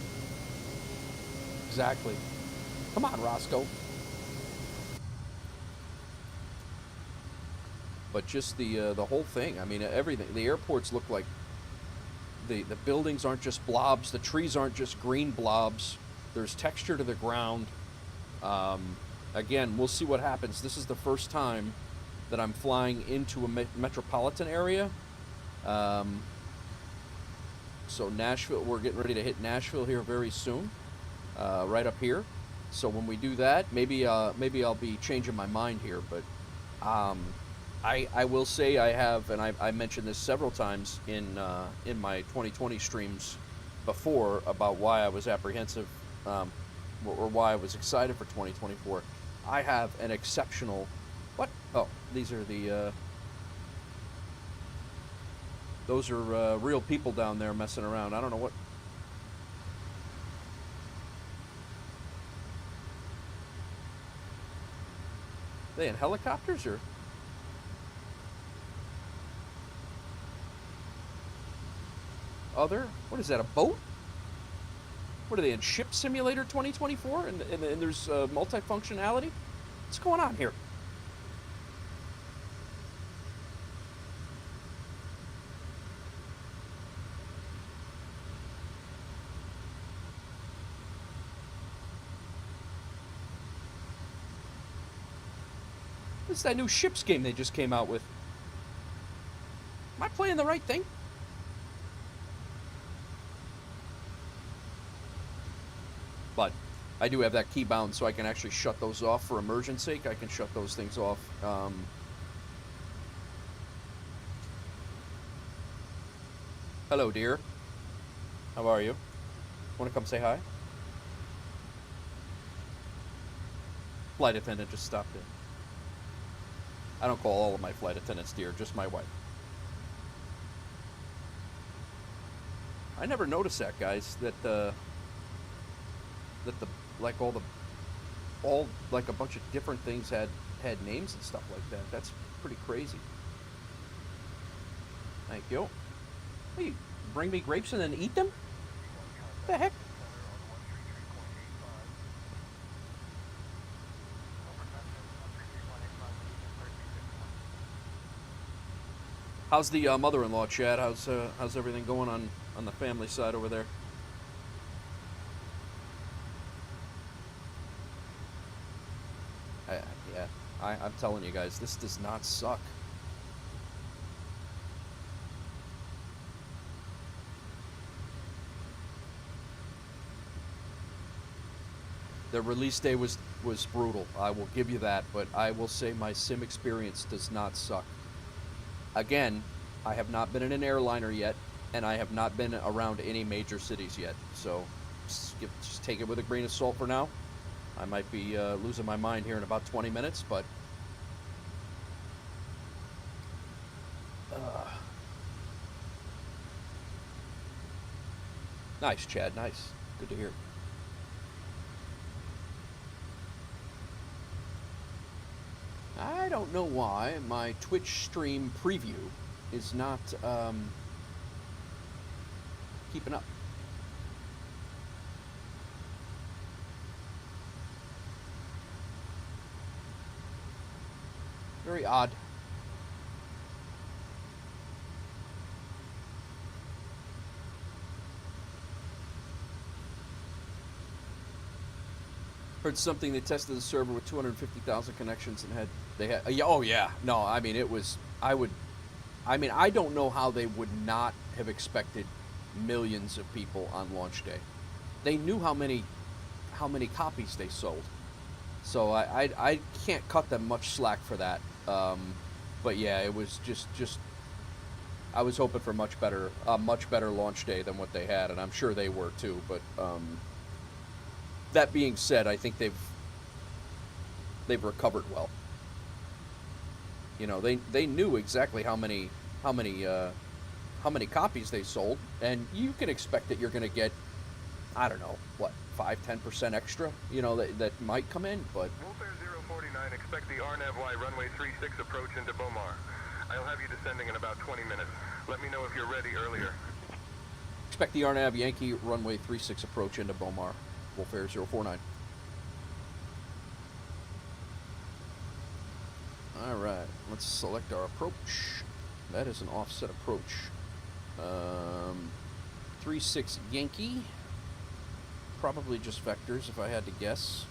Exactly. Come on, Roscoe. But just the whole thing. I mean, everything. The airports look like the buildings aren't just blobs. The trees aren't just green blobs. There's texture to the ground. Again, we'll see what happens. This is the first time that I'm flying into a metropolitan area. So Nashville, we're getting ready to hit Nashville here very soon, right up here. So when we do that, maybe I'll be changing my mind here. But I will say I have, and I mentioned this several times in my 2020 streams before about why I was apprehensive. Or why I was excited for 2024. I have an exceptional. What? Oh, these are the. Those are real people down there messing around. I don't know what. Are they in helicopters or? other... What is that, a boat? What are they, in Ship Simulator 2024? And there's multifunctionality? What's going on here? This is that new ships game they just came out with. Am I playing the right thing? But I do have that key bound, so I can actually shut those off for immersion sake. I can shut those things off. Hello, dear. How are you? Want to come say hi? Flight attendant just stopped in. I don't call all of my flight attendants dear, just my wife. I never noticed that, guys, that like like a bunch of different things had names and stuff like that. That's pretty crazy. Thank you. Hey, bring me grapes and then eat them? What the heck? How's the mother-in-law, Chad? How's everything going on the family side over there? I'm telling you guys, this does not suck. The release day was brutal. I will give you that, but I will say my sim experience does not suck. Again, I have not been in an airliner yet, and I have not been around any major cities yet. So just take it with a grain of salt for now. I might be losing my mind here in about 20 minutes, but nice, Chad. Nice. Good to hear. I don't know why my Twitch stream preview is not keeping up. Very odd. Heard something they tested the server with 250,000 connections and oh yeah, no, I mean I don't know how they would not have expected millions of people on launch day. They knew how many copies they sold, so I can't cut them much slack for that. But yeah, it was just I was hoping for a much better launch day than what they had, and I'm sure they were too. But that being said, I think they've recovered well. You know, they knew exactly how many copies they sold, and you can expect that you're going to get, I don't know, what, 5-10% extra, you know, that might come in, but... Wolfair 049, expect the RNAV-Y runway 36 approach into Bomar. I'll have you descending in about 20 minutes. Let me know if you're ready earlier. Expect the RNAV Yankee runway 36 approach into Bomar. Wolfair 049. Alright, let's select our approach. That is an offset approach. 36 Yankee. Probably just vectors if I had to guess.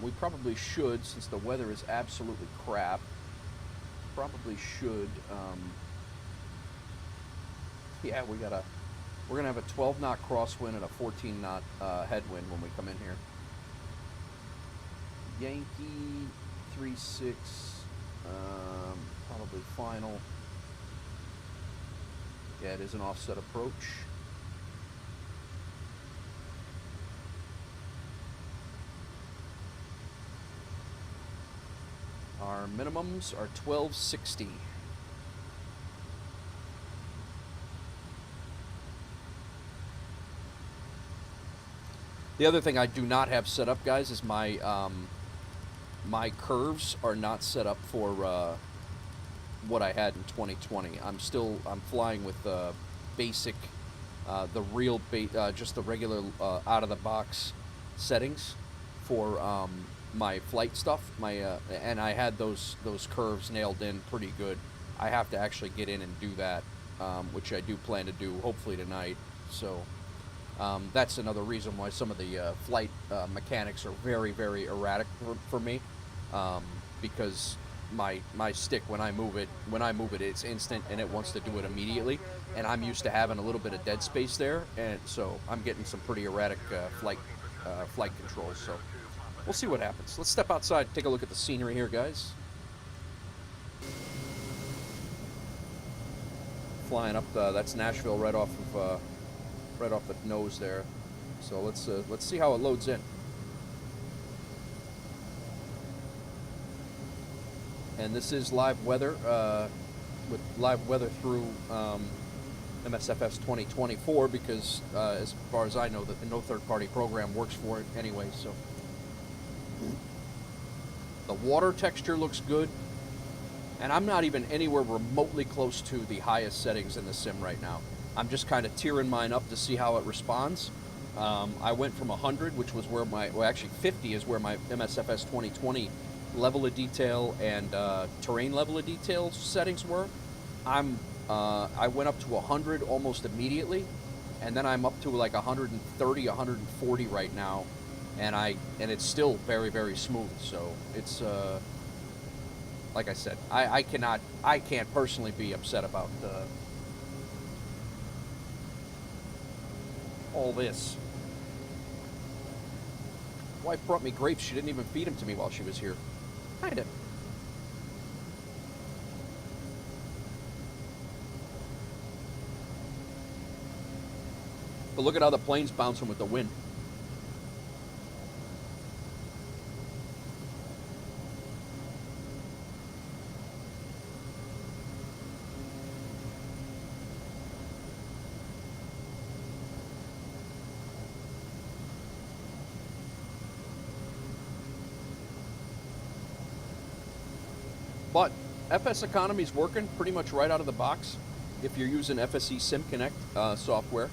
We probably should, since the weather is absolutely crap, probably should, yeah, we're gonna have a 12 knot crosswind and a 14 knot headwind when we come in here. Yankee 36, probably final. Yeah, it is an offset approach. Our minimums are 1260. The other thing I do not have set up, guys, is my my curves are not set up for what I had in 2020. I'm flying with basic, just the regular out of the box settings for my flight stuff. And I had those curves nailed in pretty good. I have to actually get in and do that, which I do plan to do hopefully tonight. So that's another reason why some of the flight mechanics are very, very erratic for me, because my stick, when I move it, it's instant and it wants to do it immediately, and I'm used to having a little bit of dead space there, and so I'm getting some pretty erratic flight controls. So we'll see what happens. Let's step outside, take a look at the scenery here, guys. Flying up, that's Nashville right off the nose there. So let's see how it loads in. And this is live weather, with live weather through MSFS 2024, because as far as I know, that no third-party program works for it anyway. So the water texture looks good, and I'm not even anywhere remotely close to the highest settings in the sim right now. I'm just kind of tearing mine up to see how it responds. I went from 100, which was where actually 50 is where my MSFS 2020 level of detail and terrain level of detail settings were. I went up to 100 almost immediately, and then I'm up to like 130, 140 right now, and it's still very, very smooth. So it's like I said, I can't personally be upset about all this. Wife brought me grapes. She didn't even feed them to me while she was here. Kinda. But look at how the plane's bouncing with the wind. But FSEconomy is working pretty much right out of the box if you're using FSE Sim Connect software.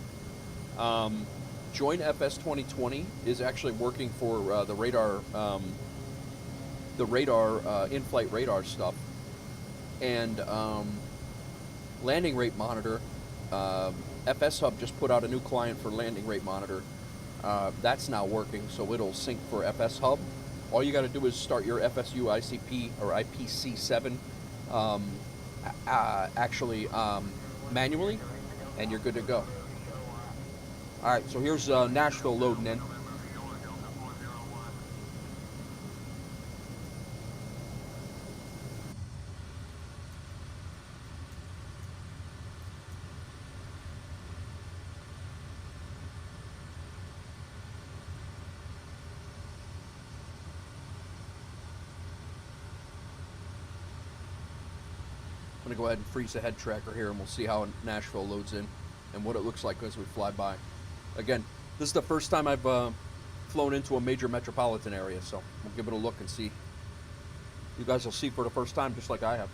Join FS 2020 is actually working for the radar in-flight radar stuff, and landing rate monitor. FS Hub just put out a new client for landing rate monitor. That's now working, so it'll sync for FS Hub. All you got to do is start your FSU ICP or IPC7 manually, and you're good to go. All right, so here's Nashville loading in. I'm going to go ahead and freeze the head tracker here, and we'll see how Nashville loads in and what it looks like as we fly by. Again, this is the first time I've flown into a major metropolitan area, so we'll give it a look and see. You guys will see for the first time, just like I have.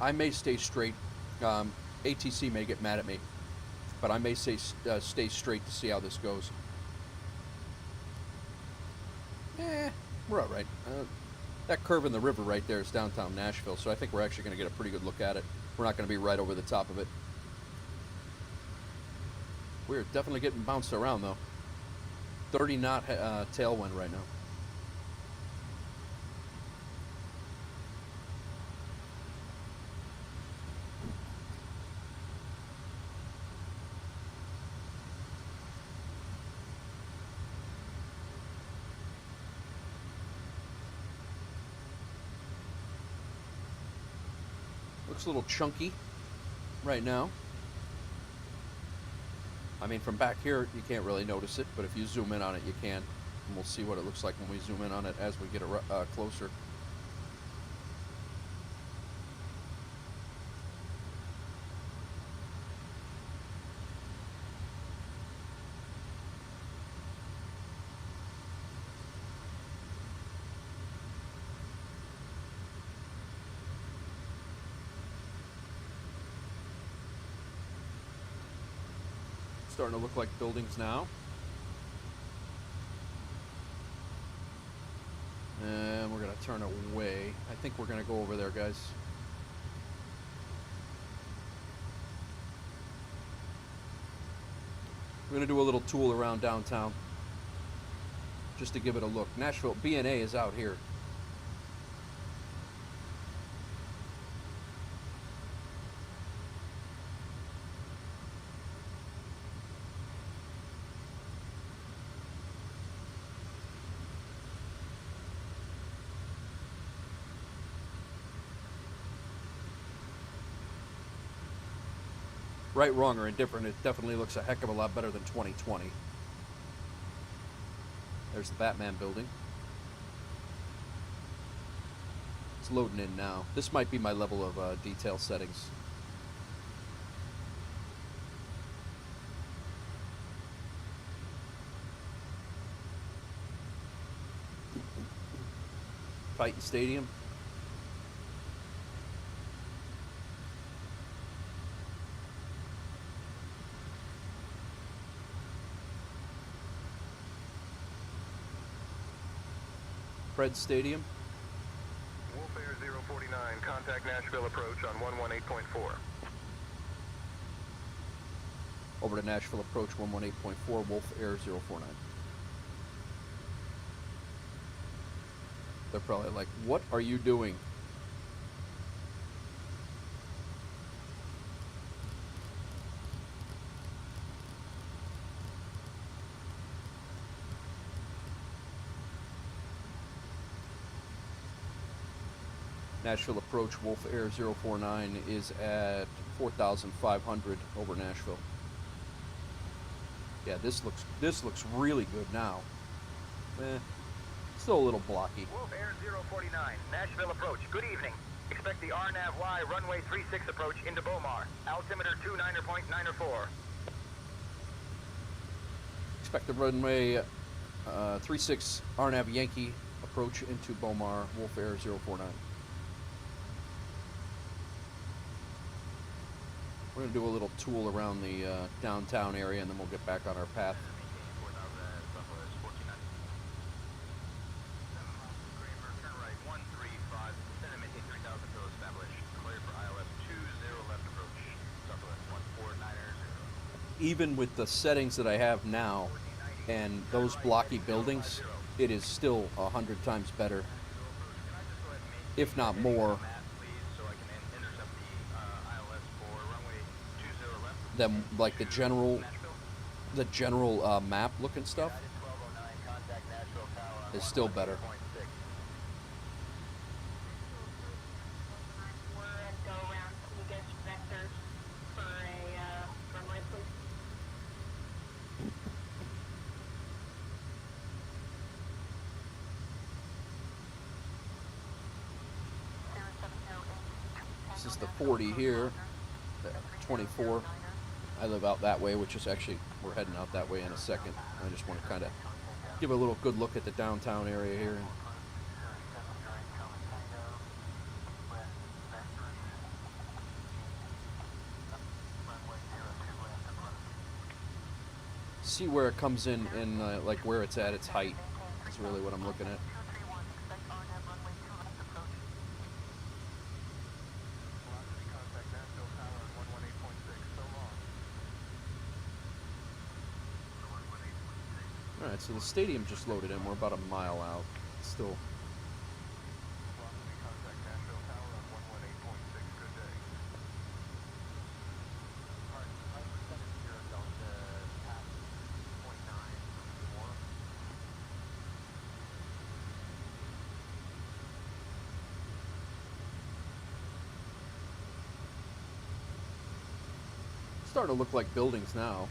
I may stay straight. ATC may get mad at me, but I may stay straight to see how this goes. We're all right. That curve in the river right there is downtown Nashville, so I think we're actually going to get a pretty good look at it. We're not going to be right over the top of it. We're definitely getting bounced around, though. 30 knot tailwind right now. Looks a little chunky right now. I mean, from back here, you can't really notice it, but if you zoom in on it, you can. And we'll see what it looks like when we zoom in on it as we get closer. Starting to look like buildings now. And we're going to turn away. I think we're going to go over there, guys. We're going to do a little tool around downtown just to give it a look. Nashville B&A is out here. Right, wrong, or indifferent, it definitely looks a heck of a lot better than 2020. There's the Batman building. It's loading in now. This might be my level of detail settings. Titan Stadium. Fred Stadium. Wolf Air 049, contact Nashville approach on 118.4. Over to Nashville approach 118.4, Wolf Air 049. They're probably like, what are you doing? Nashville approach Wolf Air 049 is at 4,500 over Nashville. Yeah, this looks really good now. Still a little blocky. Wolf Air 049, Nashville approach. Good evening. Expect the RNAV-Y runway 36 approach into Bomar. Altimeter 29.94. Expect the runway 36 RNAV Yankee approach into Bomar, Wolf Air 049. We're going to do a little tool around the downtown area, and then we'll get back on our path. Even with the settings that I have now and those blocky buildings, it is still 100 times better, if not more, than like the general map looking stuff is still better. This is the 40 here, the 24. I live out that way, which is actually, we're heading out that way in a second. I just want to kind of give a little good look at the downtown area here. See where it comes in like where it's at its height is really what I'm looking at. Alright, so the stadium just loaded in. We're about a mile out. Still. Starting to look like buildings now.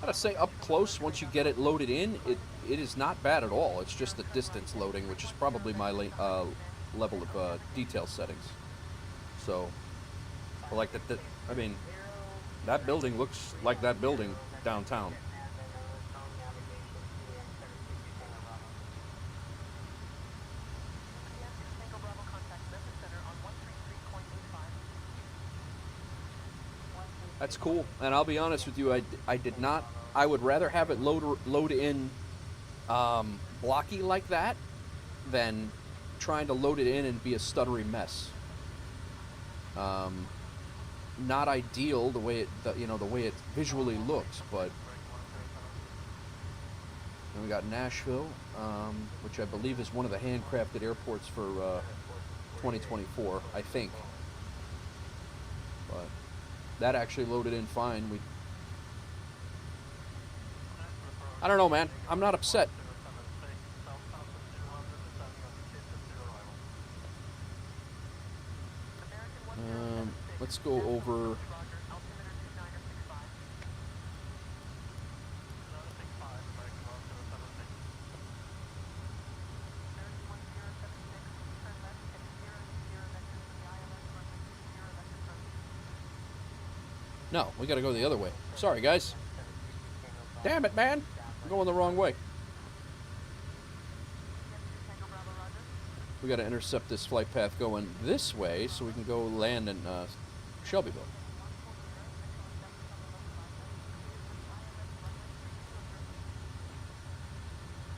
gotta say, up close, once you get it loaded in, it is not bad at all. It's just the distance loading, which is probably my level of detail settings. So, like I mean, that building looks like that building downtown. That's cool, and I'll be honest with you, I did not. I would rather have it load in blocky like that than trying to load it in and be a stuttery mess. Not ideal the way the way it visually looks, but then we got Nashville, which I believe is one of the handcrafted airports for 2024, I think. But that actually loaded in fine. I don't know, man. I'm not upset. Let's go over. No, we gotta go the other way. Sorry, guys. Damn it, man. I'm going the wrong way. We gotta intercept this flight path going this way so we can go land in Shelbyville.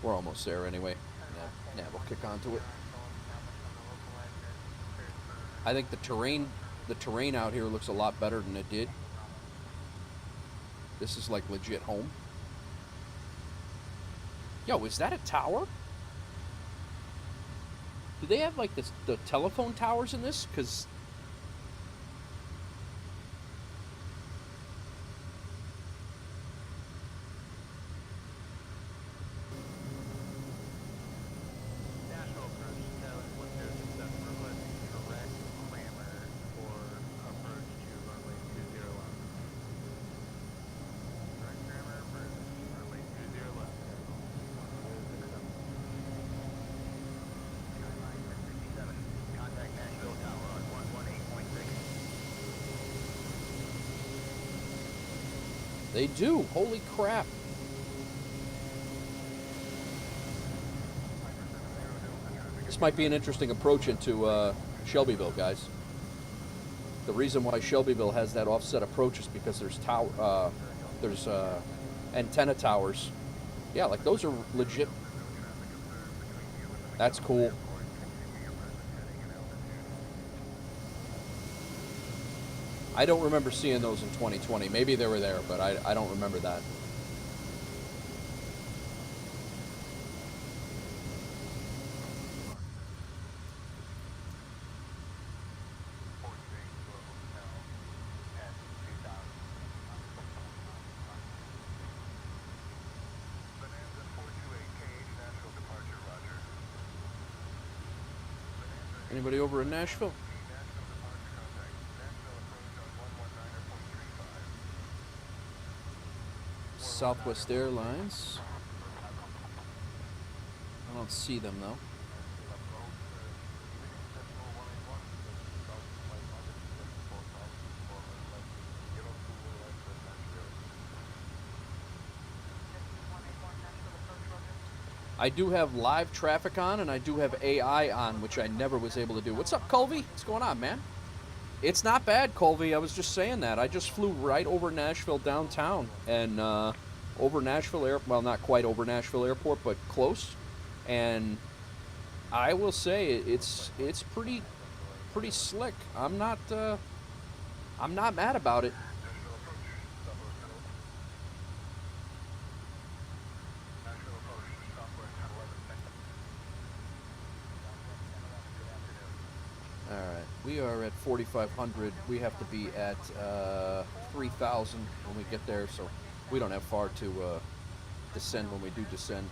We're almost there anyway. Yeah, we'll kick onto it. I think the terrain out here looks a lot better than it did. This is like legit home. Yo, is that a tower? Do they have like the telephone towers in this? Because Nashville approach, now 1067, request correct grammar for approach to runway 20 left. Correct grammar for runway 20 left. Contact Nashville Tower on 118.6. they do. Holy crap. This might be an interesting approach into Shelbyville, guys. The reason why Shelbyville has that offset approach is because there's antenna towers. Yeah, like those are legit. That's cool. I don't remember seeing those in 2020. Maybe they were there, but I don't remember that. Anybody over in Nashville? Southwest Airlines. I don't see them though. I do have live traffic on, and I do have AI on, which I never was able to do. What's up, Colby? What's going on, man? It's not bad, Colby. I was just saying that. I just flew right over Nashville downtown, and over Nashville Airport. Well, not quite over Nashville Airport, but close. And I will say it's pretty slick. I'm not mad about it. We are at 4,500. We have to be at 3,000 when we get there, so we don't have far to descend when we do descend.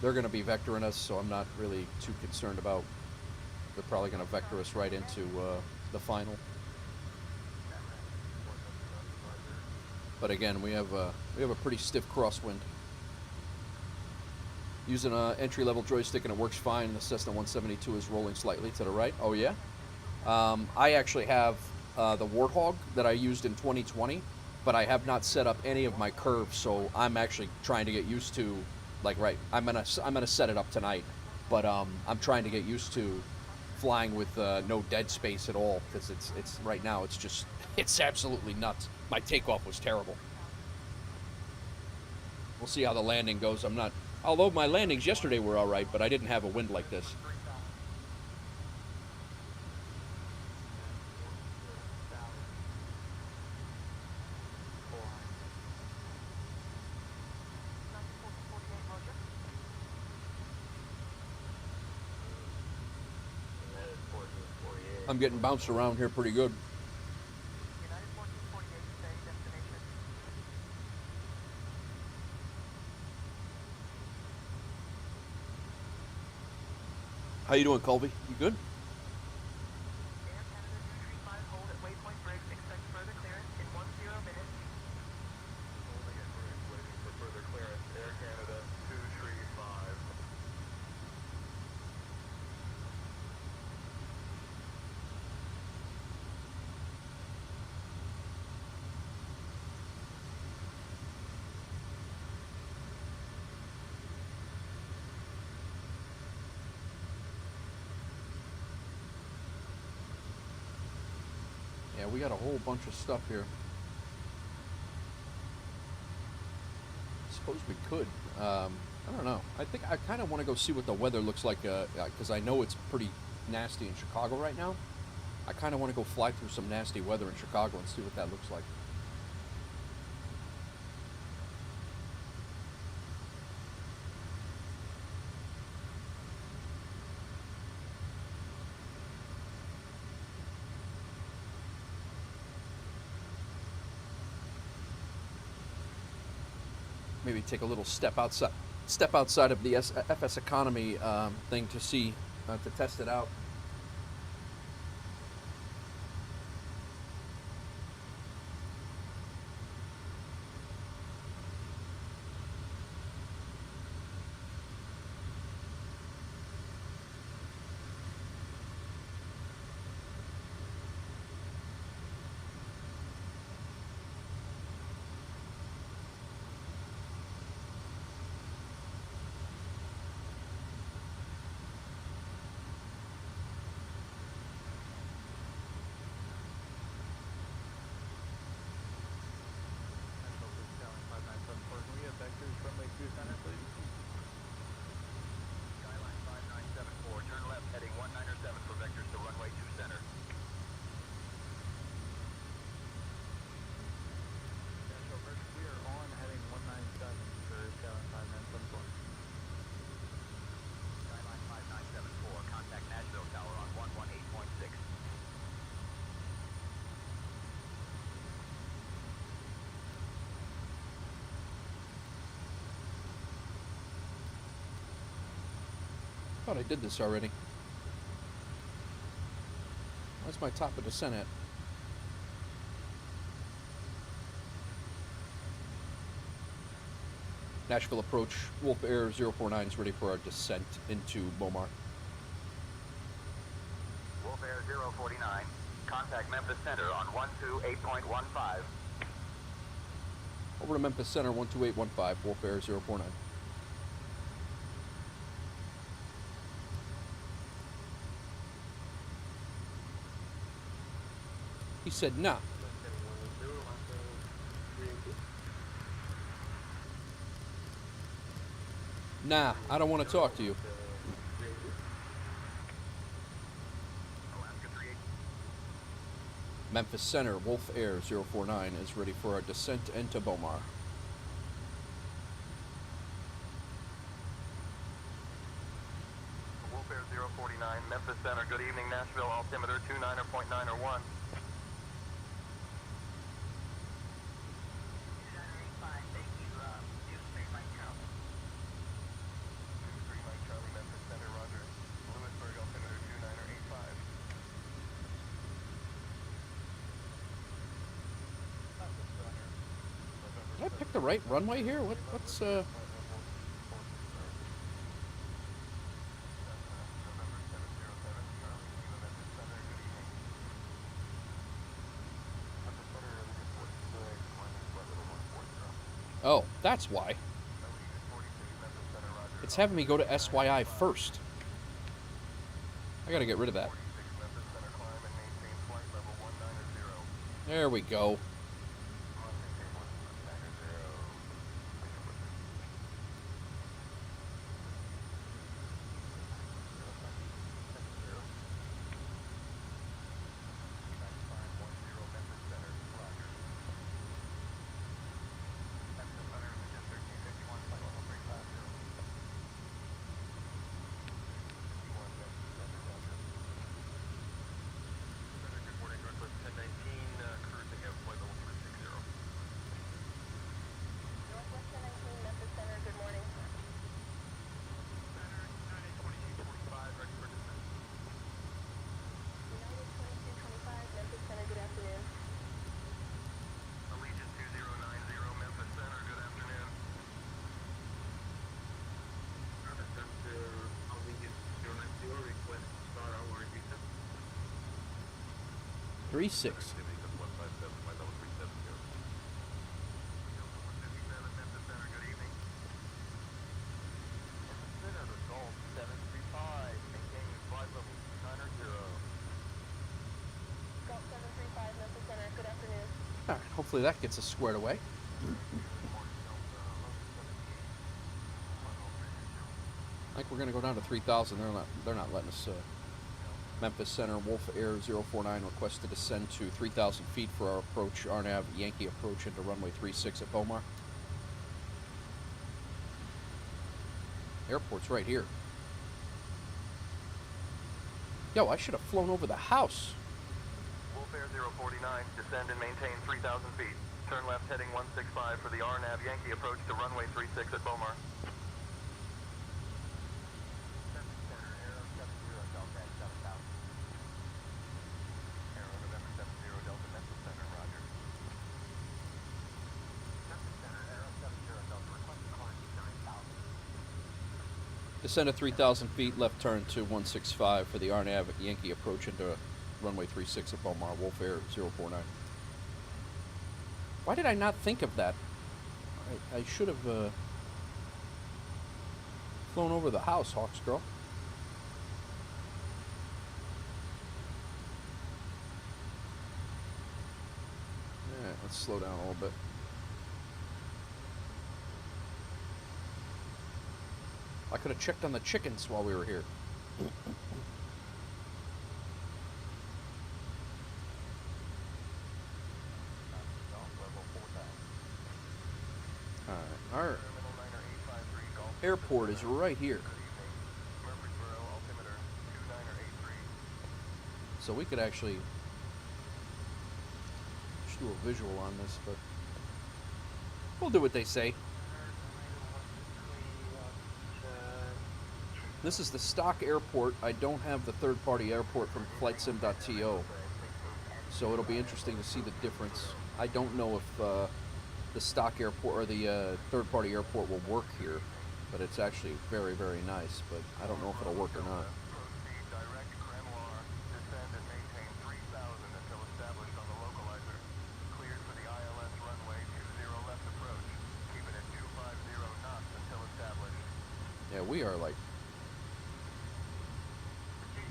They're going to be vectoring us, so I'm not really too concerned about. They're probably going to vector us right into the final. But again, we have a pretty stiff crosswind. Using an entry-level joystick and it works fine. The Cessna 172 is rolling slightly to the right. Oh yeah. I actually have the Warthog that I used in 2020, but I have not set up any of my curves, so I'm actually trying to get used to, like, right. I'm gonna set it up tonight, but I'm trying to get used to flying with no dead space at all, because it's right now it's just it's absolutely nuts. My takeoff was terrible. We'll see how the landing goes. Although my landings yesterday were all right, but I didn't have a wind like this. I'm getting bounced around here pretty good. How you doing, Colby? You good? Air Canada 235, hold at Waypoint Bridge. Expect further clearance in 10 minutes. Holding at bridge, waiting for further clearance. Air Canada 235. Yeah, we got a whole bunch of stuff here. Suppose we could. I don't know. I think I kind of want to go see what the weather looks like, because I know it's pretty nasty in Chicago right now. I kind of want to go fly through some nasty weather in Chicago and see what that looks like. Maybe take a little step outside of the FSEconomy thing to see, to test it out. Skyline 5974, turn left heading 197 for vectors to runway 2 center. We are on heading 197 for Skyline 5974. Skyline 5974, contact Nashville Tower on 118.6. I thought I did this already. Where's my top of descent at? Nashville approach. Wolf Air 049 is ready for our descent into Bomar. Wolf Air 049, contact Memphis Center on 128.15. Over to Memphis Center 12815, Wolf Air 049. He said, nah. Nah, I don't want to talk to you. Alaska 38. Memphis Center, Wolf Air 049 is ready for our descent into Bomar. Wolf Air 049, Memphis Center, good evening, Nashville, altimeter 29.901. pick the right runway here? What's Oh, that's why. It's having me go to SYI first. I gotta get rid of that. There we go. Three six. All right, hopefully that gets us squared away. I think we're going to go down to 3,000. They're not letting us. Memphis Center, Wolf Air 049 request to descend to 3,000 feet for our approach, RNAV Yankee approach into runway 36 at Bomar. Airport's right here. Yo, I should have flown over the house. Wolf Air 049, descend and maintain 3,000 feet. Turn left heading 165 for the RNAV Yankee approach to runway 36 at Bomar. Descend to 3,000 feet, left turn to 165 for the RNAV Yankee approach into runway 36 at Bomar, Wolf Air 049. Why did I not think of that? I should have flown over the house, Hawks girl. Alright, let's slow down a little bit. I could have checked on the chickens while we were here. Our airport is right here. So we could actually just do a visual on this, but we'll do what they say. This is the stock airport. I don't have the third-party airport from flightsim.to, so it'll be interesting to see the difference. I don't know if the stock airport or the third-party airport will work here, but it's actually very, very nice, but I don't know if it'll work or not. Yeah, we are like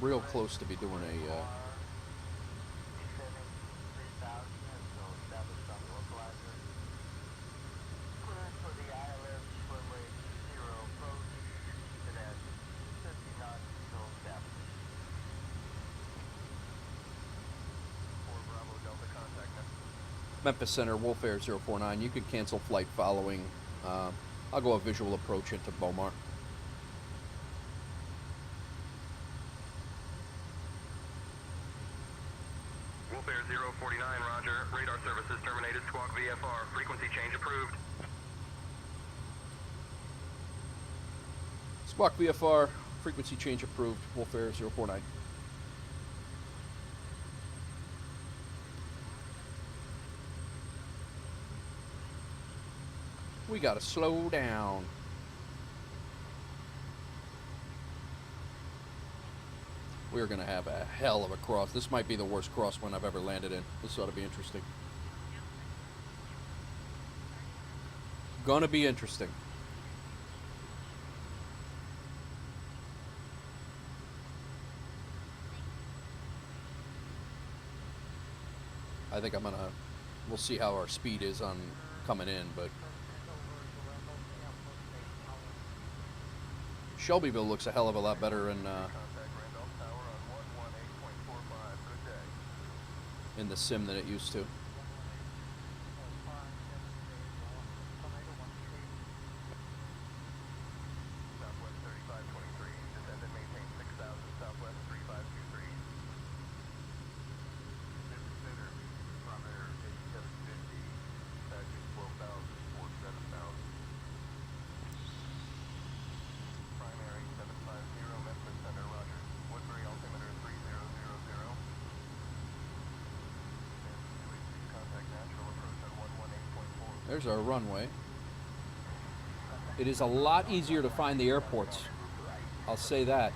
real close to be doing a Memphis Center, Wolf Air 049. You could cancel flight following. I'll go a visual approach into Bomar. Wolf Air 049, roger. Radar services terminated. Squawk VFR. Frequency change approved. Squawk VFR, frequency change approved. Wolf Air 049. We gotta slow down. We're gonna have a hell of a cross. This might be the worst crosswind I've ever landed in. This ought to be interesting. Gonna be interesting. I think I'm gonna, we'll see how our speed is on coming in, but Shelbyville looks a hell of a lot better in the sim than it used to. There's our runway. It is a lot easier to find the airports. I'll say that.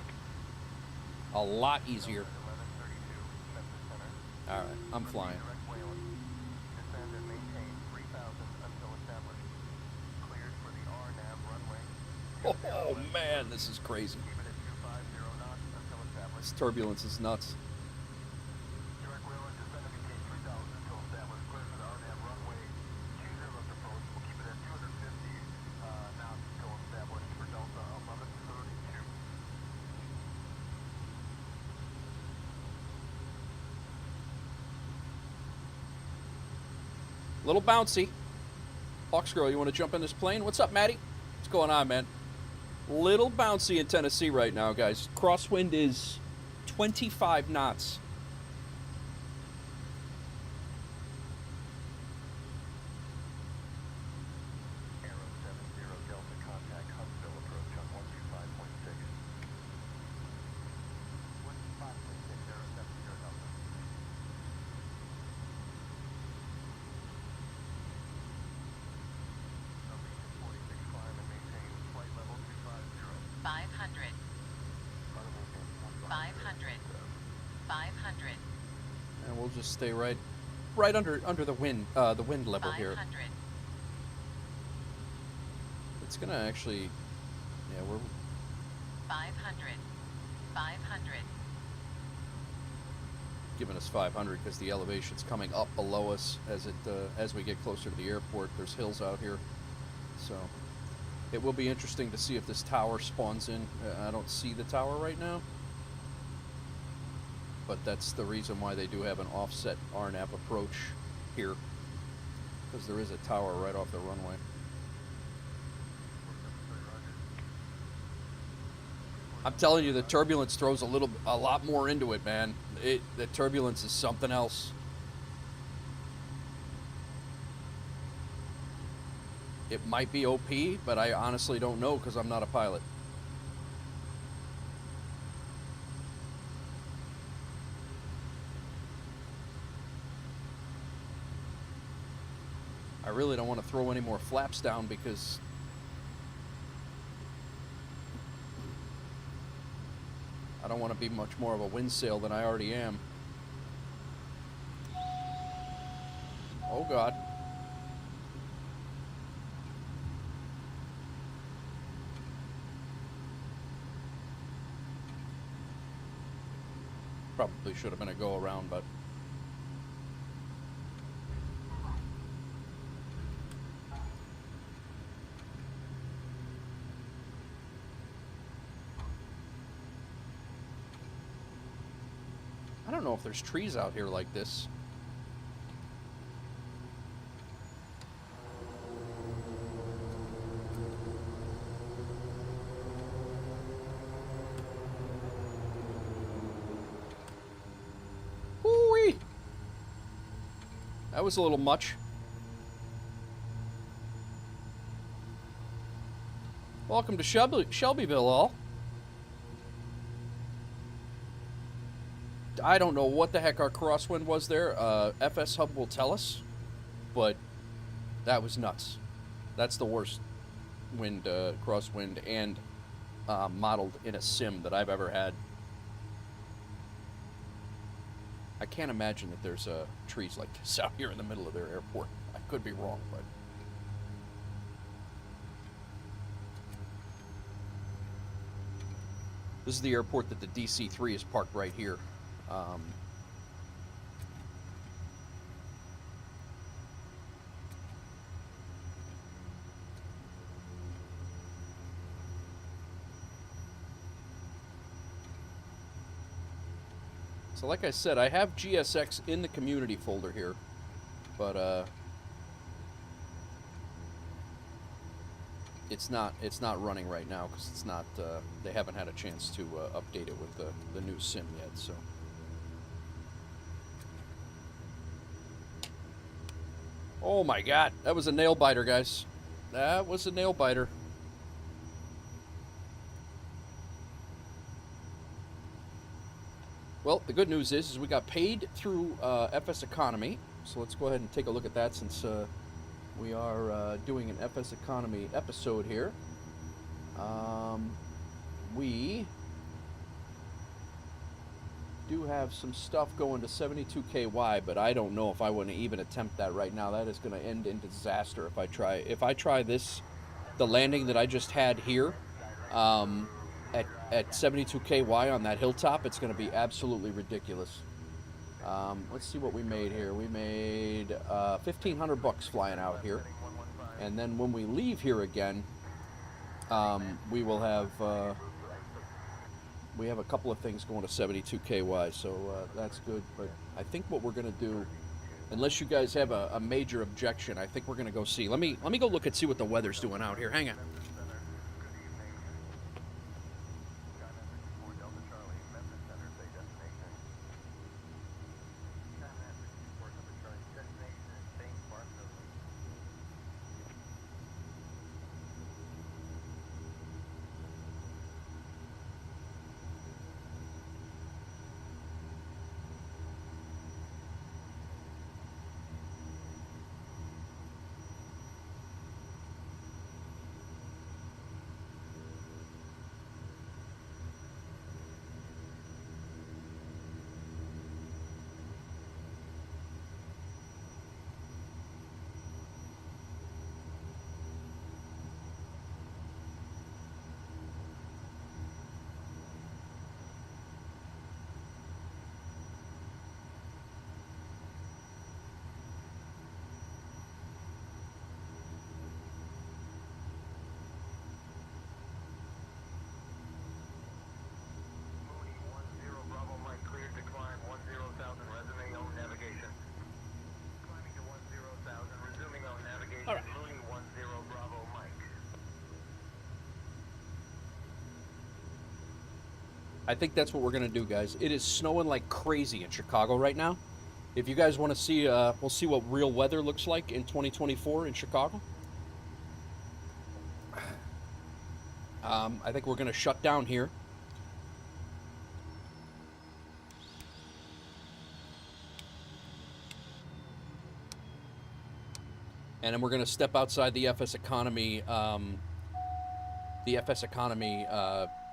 A lot easier. Alright, I'm flying. Oh man, this is crazy. This turbulence is nuts. Little bouncy. Hawks Girl, you want to jump in this plane? What's up, Maddie? What's going on, man? Little bouncy in Tennessee right now, guys. Crosswind is 25 knots. And we'll just stay right under the wind level here. It's gonna actually, yeah, we're 500. Giving us 500 because the elevation's coming up below us as we get closer to the airport. There's hills out here, so it will be interesting to see if this tower spawns in. I don't see the tower right now, but that's the reason why they do have an offset RNAV approach here, because there is a tower right off the runway. I'm telling you, the turbulence throws a lot more into it, man. The turbulence is something else. It might be OP, but I honestly don't know because I'm not a pilot. I really don't want to throw any more flaps down because I don't want to be much more of a wind sail than I already am. Oh God. Probably should have been a go around, but I don't know if there's trees out here like this. Whoo-wee! That was a little much. Welcome to Shelbyville, all. I don't know what the heck our crosswind was there. FS Hub will tell us, but that was nuts. That's the worst wind, crosswind, and modeled in a sim that I've ever had. I can't imagine that there's trees like this out here in the middle of their airport. I could be wrong, but... This is the airport that the DC-3 is parked right here. So like I said, I have GSX in the community folder here, but it's not running right now because it's not they haven't had a chance to update it with the new sim yet. So oh my god, that was a nail biter, guys. That was a nail biter. Well, the good news is we got paid through FSEconomy, so let's go ahead and take a look at that since we are doing an FSEconomy episode here. We do have some stuff going to 72KY, but I don't know if I want to even attempt that right now. That is going to end in disaster if I try. If I try this, the landing that I just had here, at 72KY on that hilltop, it's going to be absolutely ridiculous. Let's see what we made here. We made $1,500 flying out here, and then when we leave here again, we will have we have a couple of things going to 72KY, so that's good. But I think what we're going to do, unless you guys have a major objection, I think we're going to go see. Let me go look and see what the weather's doing out here. Hang on. All right. I think that's what we're going to do, guys. It is snowing like crazy in Chicago right now. If you guys want to see, we'll see what real weather looks like in 2024 in Chicago. I think we're going to shut down here. And then we're going to step outside the FSEconomy,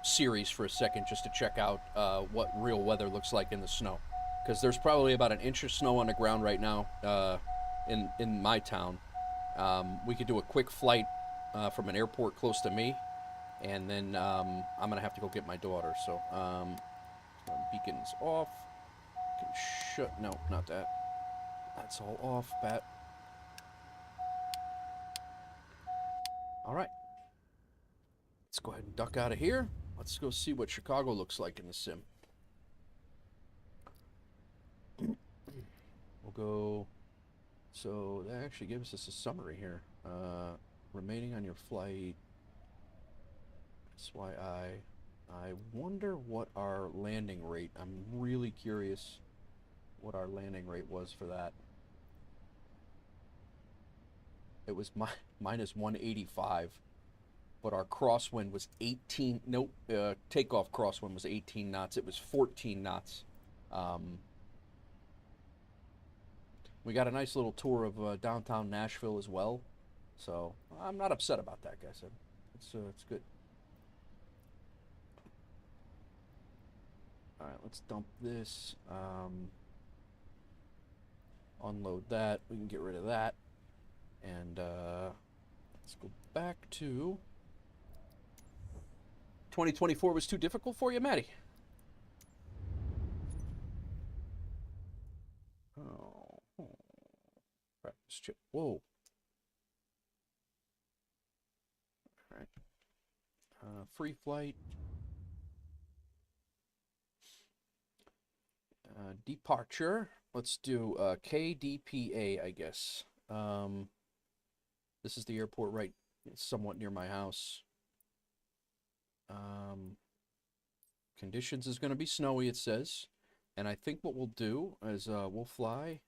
series for a second, just to check out what real weather looks like in the snow. Because there's probably about an inch of snow on the ground right now in my town. We could do a quick flight from an airport close to me, and then I'm going to have to go get my daughter. So beacon's off. No, not that. That's all off, Bat. All right. Let's go ahead and duck out of here. Let's go see what Chicago looks like in the sim. We'll go. So that actually gives us a summary here. Remaining on your flight. SYI. I wonder what our landing rate. I'm really curious what our landing rate was for that. It was minus 185, but our crosswind was 18. Nope, takeoff crosswind was 18 knots. It was 14 knots. We got a nice little tour of downtown Nashville as well. So I'm not upset about that, guys. It's good. All right, let's dump this. Unload that. We can get rid of that. And let's go back to 2024 was too difficult for you, Maddie? Oh. Practice chip. Whoa. All right. Free flight. Departure. Let's do KDPA, I guess. This is the airport right somewhat near my house. Conditions is going to be snowy, it says. And I think what we'll do is we'll fly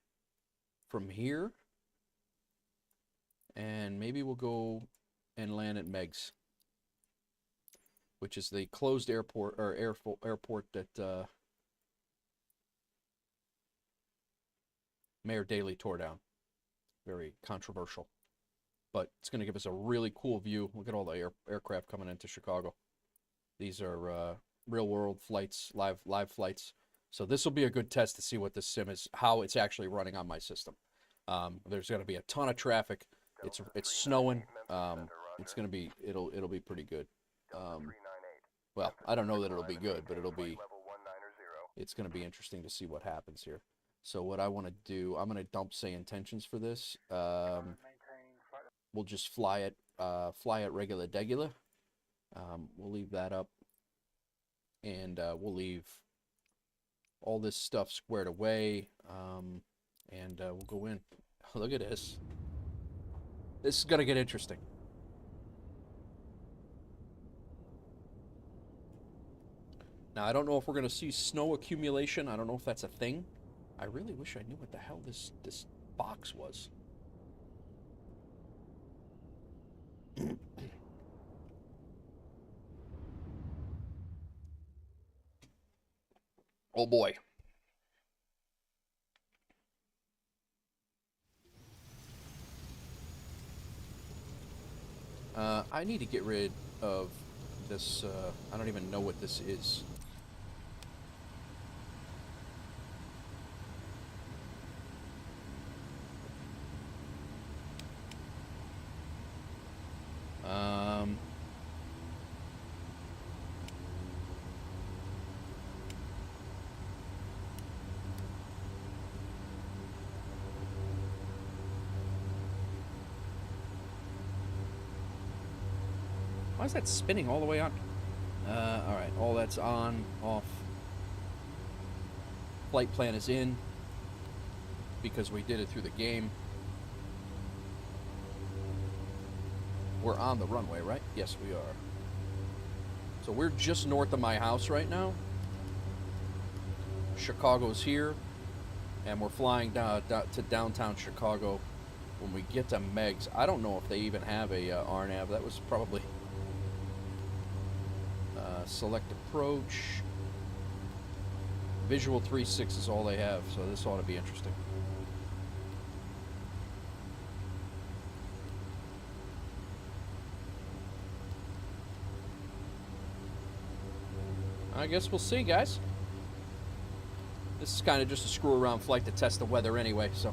from here. And maybe we'll go and land at Meg's, which is the closed airport or airport that Mayor Daley tore down. Very controversial. But it's going to give us a really cool view. Look at all the aircraft coming into Chicago. These are real-world flights, live flights. So this will be a good test to see what this sim is, how it's actually running on my system. There's going to be a ton of traffic. It's snowing. It's going to be it'll be pretty good. Well, I don't know that it'll be good, but it's going to be interesting to see what happens here. So what I want to do, I'm going to dump say intentions for this. We'll just fly it regular degula. We'll leave that up, and we'll leave all this stuff squared away, and we'll go in. Look at this. This is going to get interesting. Now, I don't know if we're going to see snow accumulation. I don't know if that's a thing. I really wish I knew what the hell this box was. Oh boy. I need to get rid of this, I don't even know what this is. Why is that spinning all the way on? Alright, all that's on, off. Flight plan is in, because we did it through the game. We're on the runway, right? Yes, we are. So we're just north of my house right now. Chicago's here, and we're flying down to downtown Chicago. When we get to Meg's, I don't know if they even have a RNAV. That was probably... select approach. Visual 3.6 is all they have, so this ought to be interesting. I guess we'll see, guys. This is kind of just a screw around flight to test the weather anyway, so.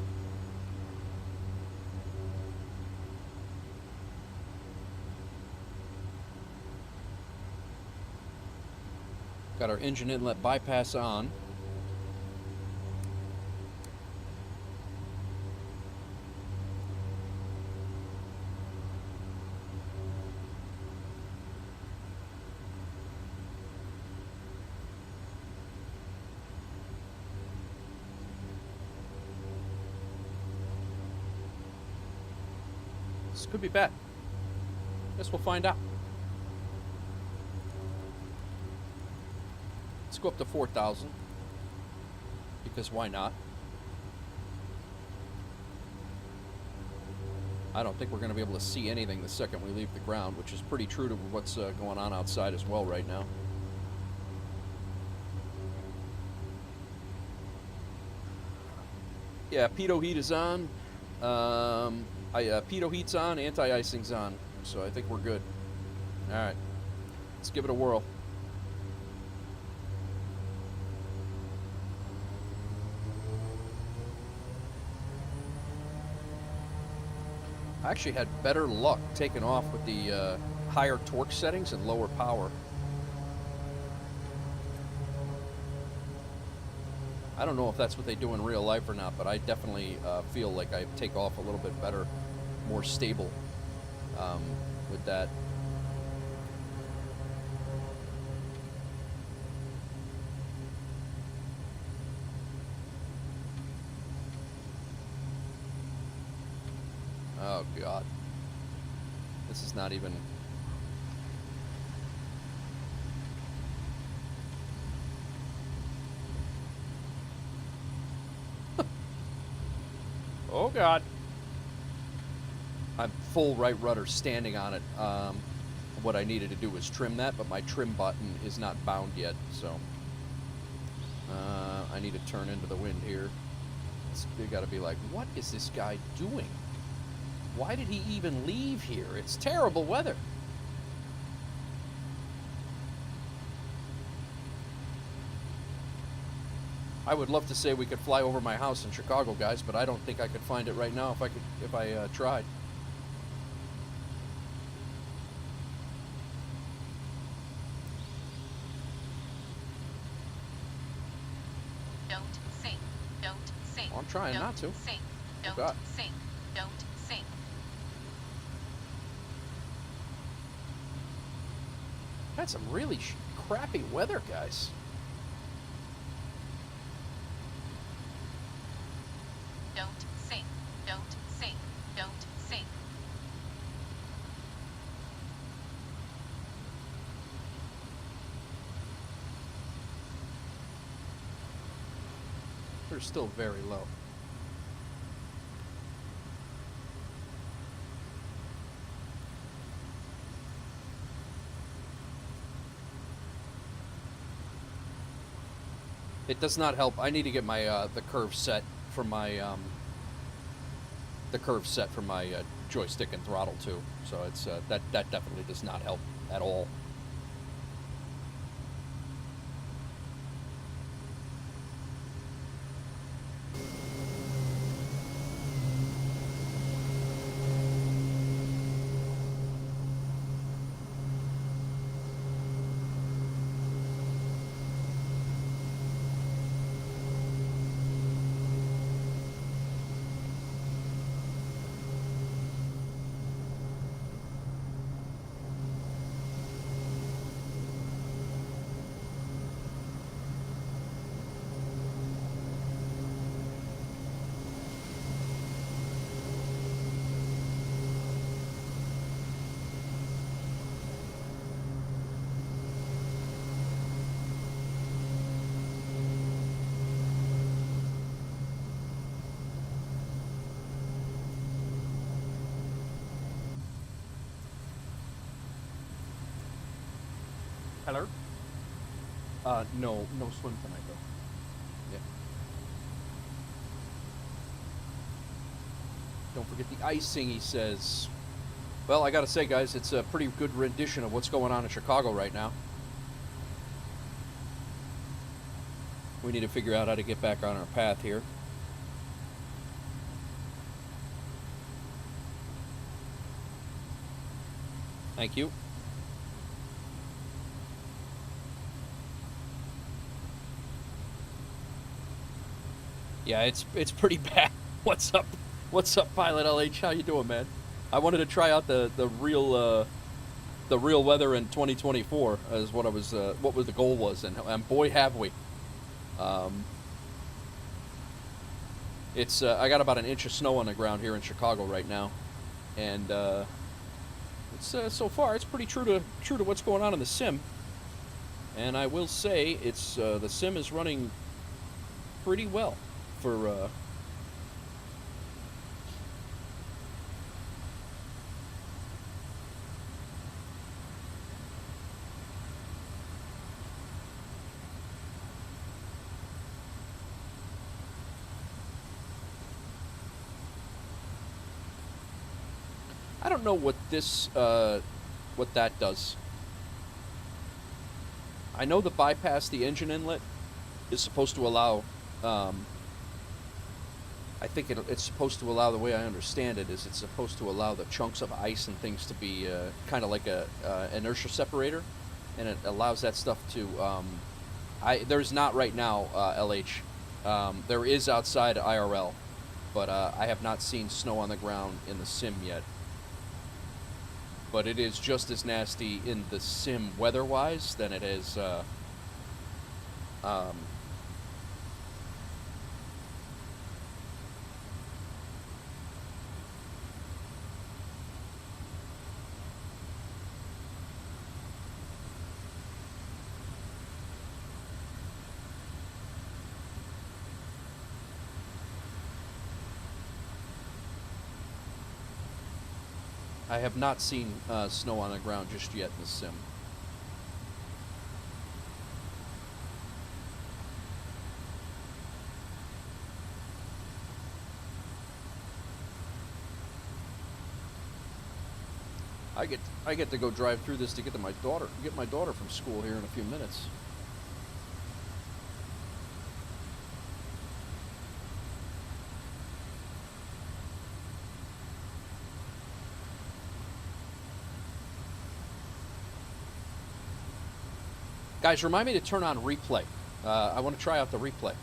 Got our engine inlet bypass on. This could be bad. Guess we'll find out. Let's go up to 4,000, because why not? I don't think we're going to be able to see anything the second we leave the ground, which is pretty true to what's going on outside as well right now. Yeah, pitot heat is on. Pitot heat's on, anti-icing's on, so I think we're good. All right, let's give it a whirl. I actually had better luck taking off with the higher torque settings and lower power. I don't know if that's what they do in real life or not, but I definitely feel like I take off a little bit better, more stable with that. Oh God, this is not even. Oh God. I'm full right rudder standing on it. What I needed to do was trim that, but my trim button is not bound yet, so I need to turn into the wind here. You gotta be like, what is this guy doing? Why did he even leave here? It's terrible weather. I would love to say we could fly over my house in Chicago, guys, but I don't think I could find it right now if I tried. Don't sink. Don't sink. Well, I'm trying Don't not to. Sink. Don't God. sink. Don't sink. Had some really crappy weather, guys. Don't sink. Don't sink. Don't sink. They're still very low. It does not help. I need to get my the curve set for my joystick and throttle too. So it's that definitely does not help at all. Hello? No swim tonight though. Yeah. Don't forget the icing, he says. Well, I gotta say, guys, it's a pretty good rendition of what's going on in Chicago right now. We need to figure out how to get back on our path here. Thank you. Yeah, it's pretty bad. What's up, Pilot LH? How you doing, man? I wanted to try out the real weather in 2024 as what the goal was, and boy have we. It's I got about an inch of snow on the ground here in Chicago right now, and it's so far it's pretty true to what's going on in the sim. And I will say it's the sim is running pretty well for I don't know what this, what that does. I know the bypass the engine inlet is supposed to allow, I think it's supposed to allow, the way I understand it, is it's supposed to allow the chunks of ice and things to be kind of like a inertia separator, and it allows that stuff to, there's not right now, LH. There is outside IRL, but I have not seen snow on the ground in the sim yet. But it is just as nasty in the sim weather-wise than it is, I have not seen snow on the ground just yet in the sim. I get to go drive through this to get my daughter from school here in a few minutes. Guys, remind me to turn on replay. I want to try out the replay.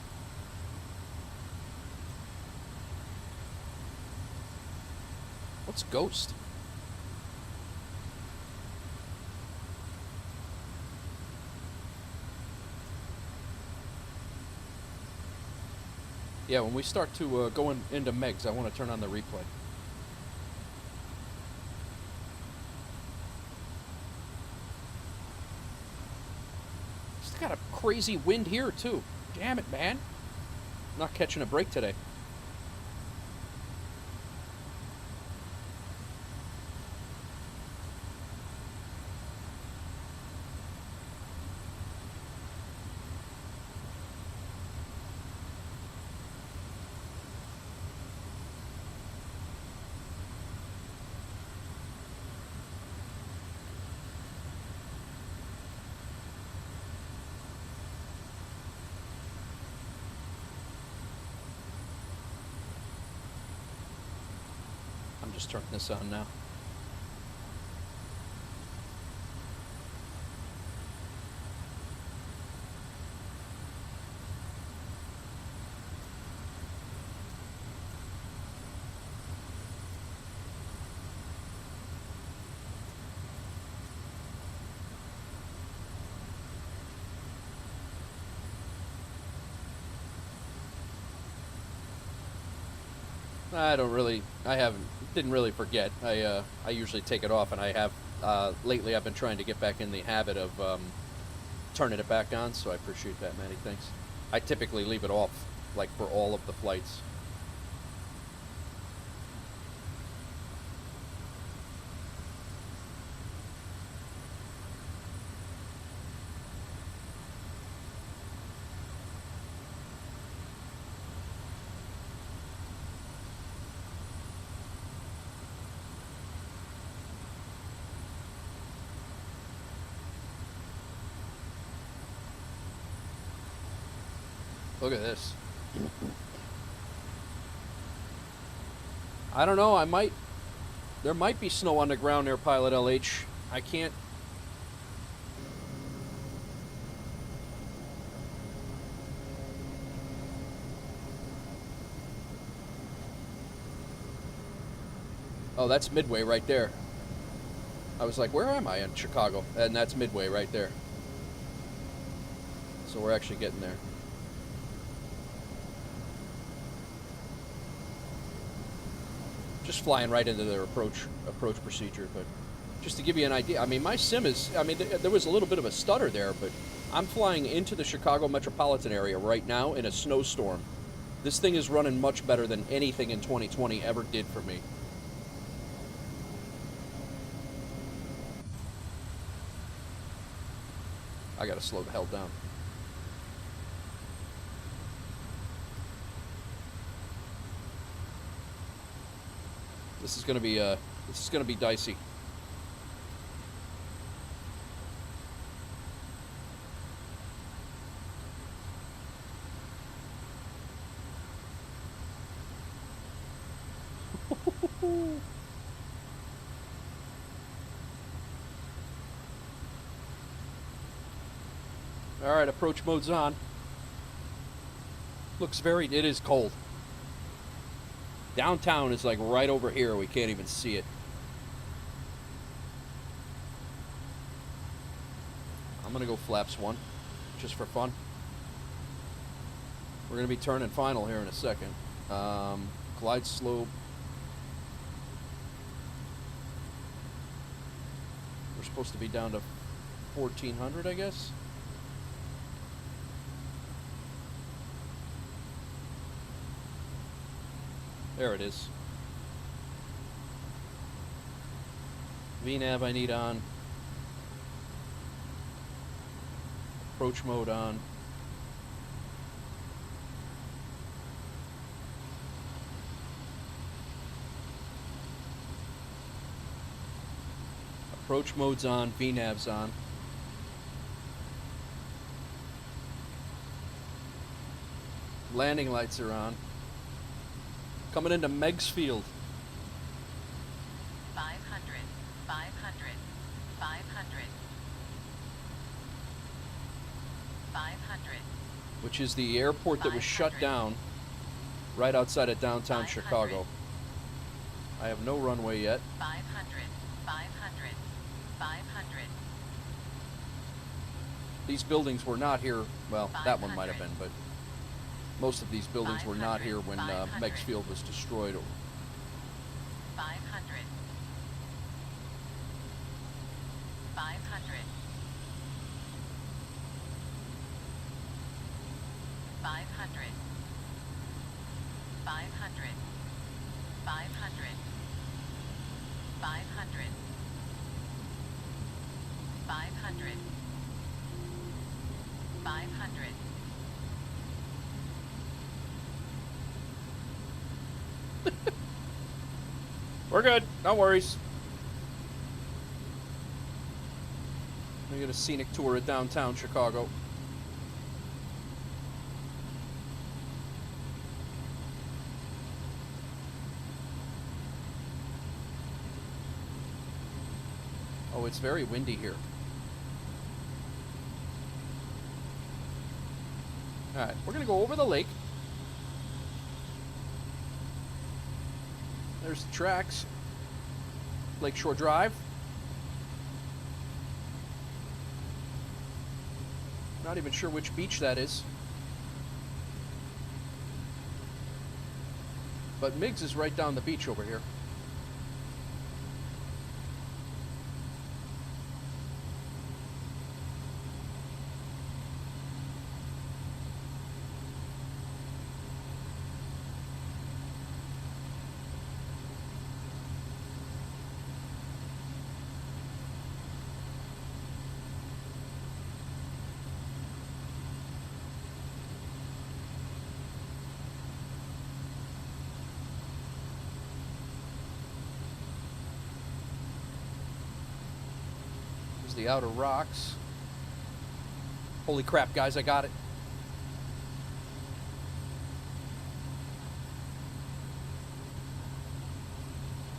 What's Ghost? Yeah, when we start to go into Megs, I want to turn on the replay. It's got a crazy wind here, too. Damn it, man. I'm not catching a break today. Just turning this on now. Didn't really forget. I usually take it off, and I have, lately I've been trying to get back in the habit of turning it back on, so I appreciate that, Maddie, thanks. I typically leave it off, like, for all of the flights. Look at this. I don't know, there might be snow on the ground there, Pilot LH. I can't. Oh, that's Midway right there. I was like, where am I in Chicago? And that's Midway right there. So we're actually getting there. Just flying right into their approach procedure, but just to give you an idea, I mean, my sim is, I mean, there was a little bit of a stutter there, but I'm flying into the Chicago metropolitan area right now in a snowstorm. This thing is running much better than anything in 2020 ever did for me. I gotta slow the hell down. This is going to be This is going to be dicey. All right, approach mode's on. Looks very, it is cold. Downtown is like right over here. We can't even see it. I'm gonna go flaps 1, just for fun. We're gonna be turning final here in a second. Glide slope. We're supposed to be down to 1400, I guess. There it is. VNav I need on. Approach mode on. Approach mode's on, VNav's on. Landing lights are on. Coming into Meg's Field. 500, 500, 500, 500. Which is the airport that was shut 500. down right outside of downtown 500. Chicago. I have no runway yet. 500, 500, 500. These buildings were not here. Well, that one might have 500. been, but most of these buildings were not 500, here when 500. Meg's Field was destroyed. 500, 500, 500, 500, 500, 500, 500, 500. We're good. No worries. We get a scenic tour of downtown Chicago. Oh, it's very windy here. All right, we're gonna go over the lake. There's the tracks. Lakeshore Drive. Not even sure which beach that is. But Miggs is right down the beach over here. The outer rocks. Holy crap, guys, I got it.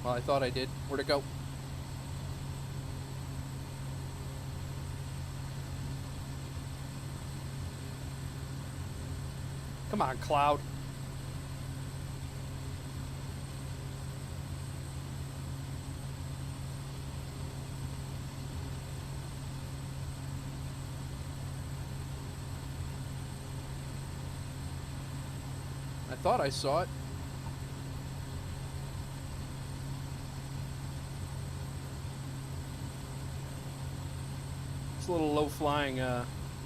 Well, I thought I did. Where'd it go? Come on, Cloud. I thought I saw it. It's a little low flying air.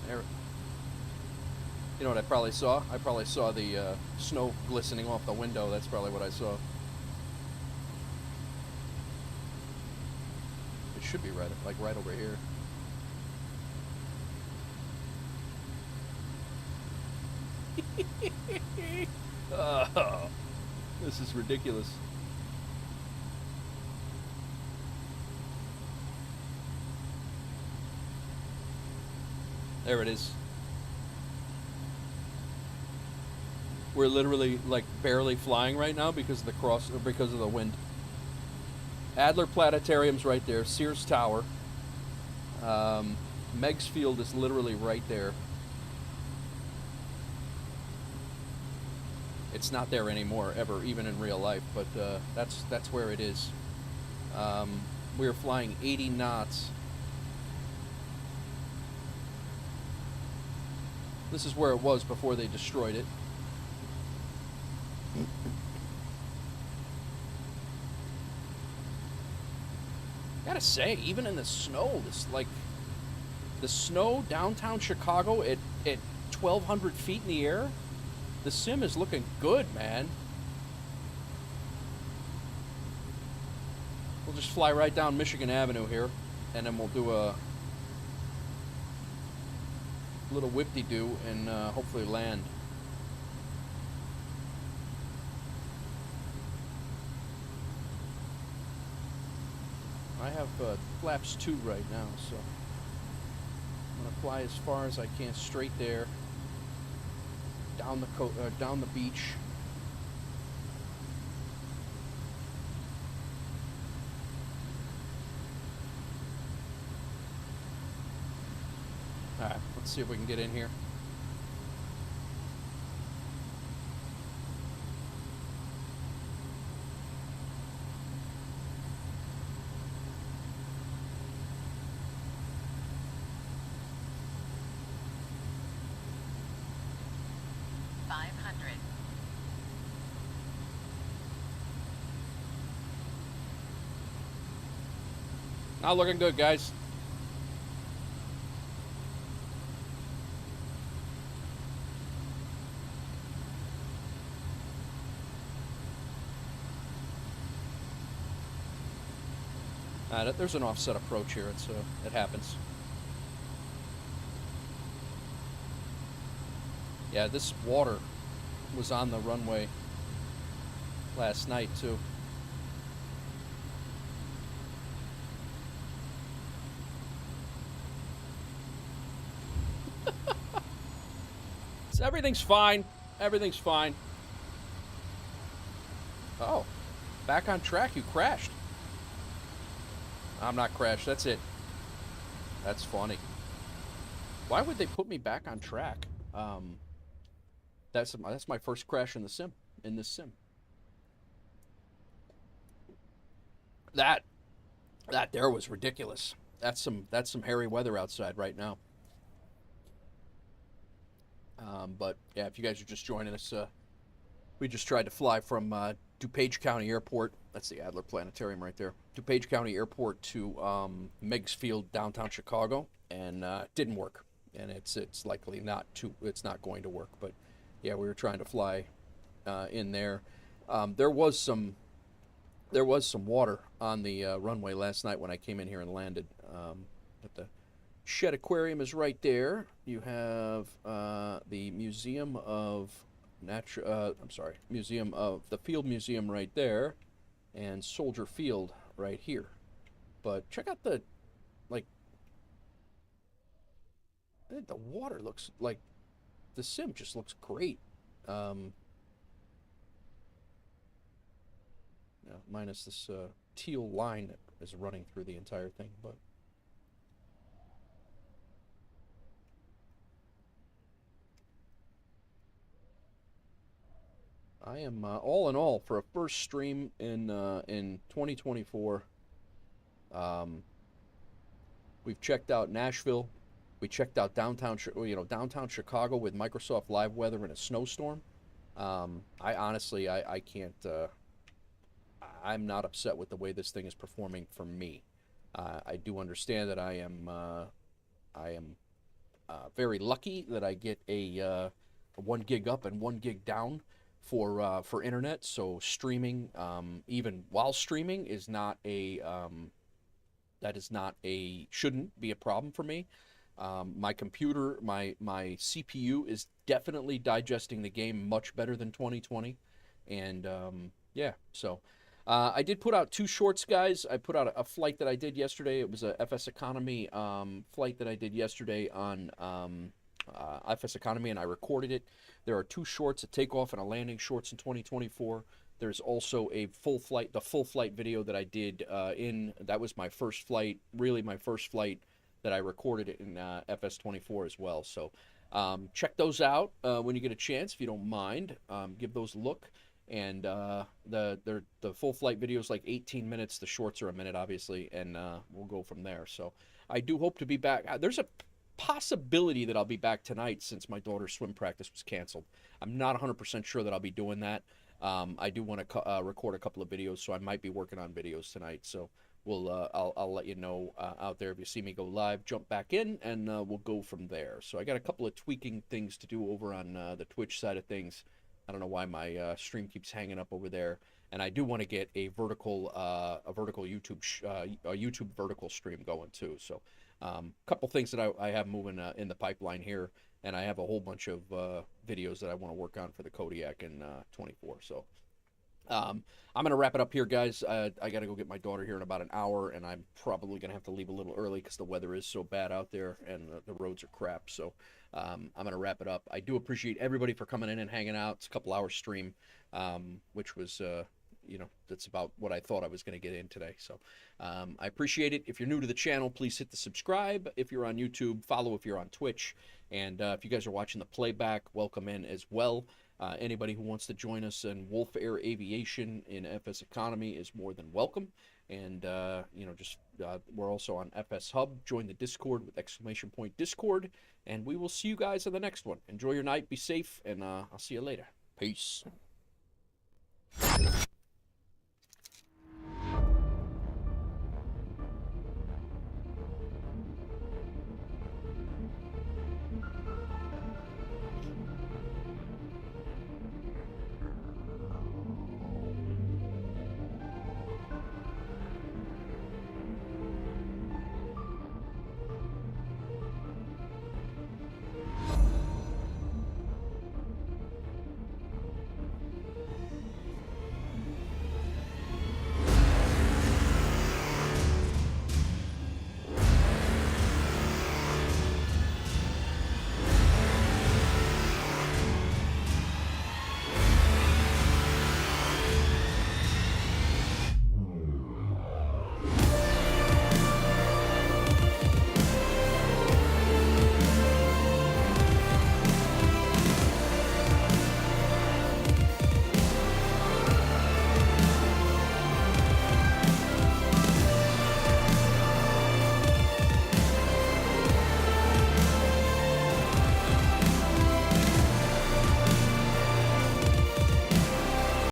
You know what I probably saw? I probably saw the snow glistening off the window. That's probably what I saw. It should be right, like right over here. Oh, this is ridiculous. There it is. We're literally like barely flying right now because of the wind. Adler Planetarium's right there. Sears Tower. Meigs Field is literally right there. It's not there anymore, ever, even in real life, but that's where it is. We were flying 80 knots. This is where it was before they destroyed it. Gotta say, even in the snow, the snow downtown Chicago at 1,200 feet in the air, the sim is looking good, man. We'll just fly right down Michigan Avenue here, and then we'll do a little whip-de-doo and hopefully land. I have flaps 2 right now, so I'm gonna fly as far as I can straight there, down the beach. All right, let's see if we can get in here. Not looking good, guys. There's an offset approach here. It happens. Yeah, this water was on the runway last night too. So everything's fine. Everything's fine. Oh, back on track. You crashed. I'm not crashed. That's it. That's funny. Why would they put me back on track? That's my first crash in the sim. In this sim. That there was ridiculous. That's some hairy weather outside right now. But yeah, if you guys are just joining us, we just tried to fly from DuPage County Airport. That's the Adler Planetarium right there. DuPage County Airport to Meigs Field, downtown Chicago, and didn't work. And it's likely it's not going to work. But yeah, we were trying to fly in there. There was some water on the runway last night when I came in here and landed. But the Shed Aquarium is right there. You have the Museum of Museum of the Field Museum right there, and Soldier Field right here. But check out the water looks like the sim just looks great. Minus this teal line that is running through the entire thing, but. I am all in all for a first stream in 2024. We've checked out Nashville. We checked out downtown Chicago with Microsoft Live Weather and a snowstorm. I honestly can't. I'm not upset with the way this thing is performing for me. I do understand that I am very lucky that I get a 1 gig up and 1 gig down for internet, so streaming, even while streaming, is not shouldn't be a problem for me. My computer, my CPU is definitely digesting the game much better than 2020, and yeah, so I did put out 2 shorts, guys. I put out a flight that I did yesterday. It was a FSEconomy flight that I did yesterday on FSEconomy, and I recorded it. There are 2 shorts, a takeoff and a landing shorts in 2024. There's also a the full flight video that I did that was my first flight, really my first flight that I recorded in FS24 as well. So check those out when you get a chance, if you don't mind. Give those a look. And the full flight video is like 18 minutes. The shorts are a minute, obviously, and we'll go from there. So I do hope to be back. There's a possibility that I'll be back tonight since my daughter's swim practice was canceled. I'm not 100% sure that I'll be doing that. I do want to record a couple of videos, so I might be working on videos tonight. So I'll let you know out there. If you see me go live, jump back in, and we'll go from there. So I got a couple of tweaking things to do over on the Twitch side of things. I don't know why my stream keeps hanging up over there, and I do want to get a vertical YouTube YouTube vertical stream going too. So a couple things that I have moving in the pipeline here, and I have a whole bunch of videos that I want to work on for the Kodiak in 24. So I'm gonna wrap it up here, guys. I gotta go get my daughter here in about an hour, and I'm probably gonna have to leave a little early because the weather is so bad out there and the roads are crap. So I'm gonna wrap it up. I do appreciate everybody for coming in and hanging out. It's a couple hours stream, which was that's about what I thought I was gonna get in today. So I appreciate it. If you're new to the channel, please hit the subscribe. If you're on YouTube, follow if you're on Twitch, and if you guys are watching the playback, welcome in as well. Anybody who wants to join us in Wolf Air Aviation in FSEconomy is more than welcome. And, we're also on FS Hub. Join the Discord with !Discord. And we will see you guys in the next one. Enjoy your night. Be safe. And I'll see you later. Peace.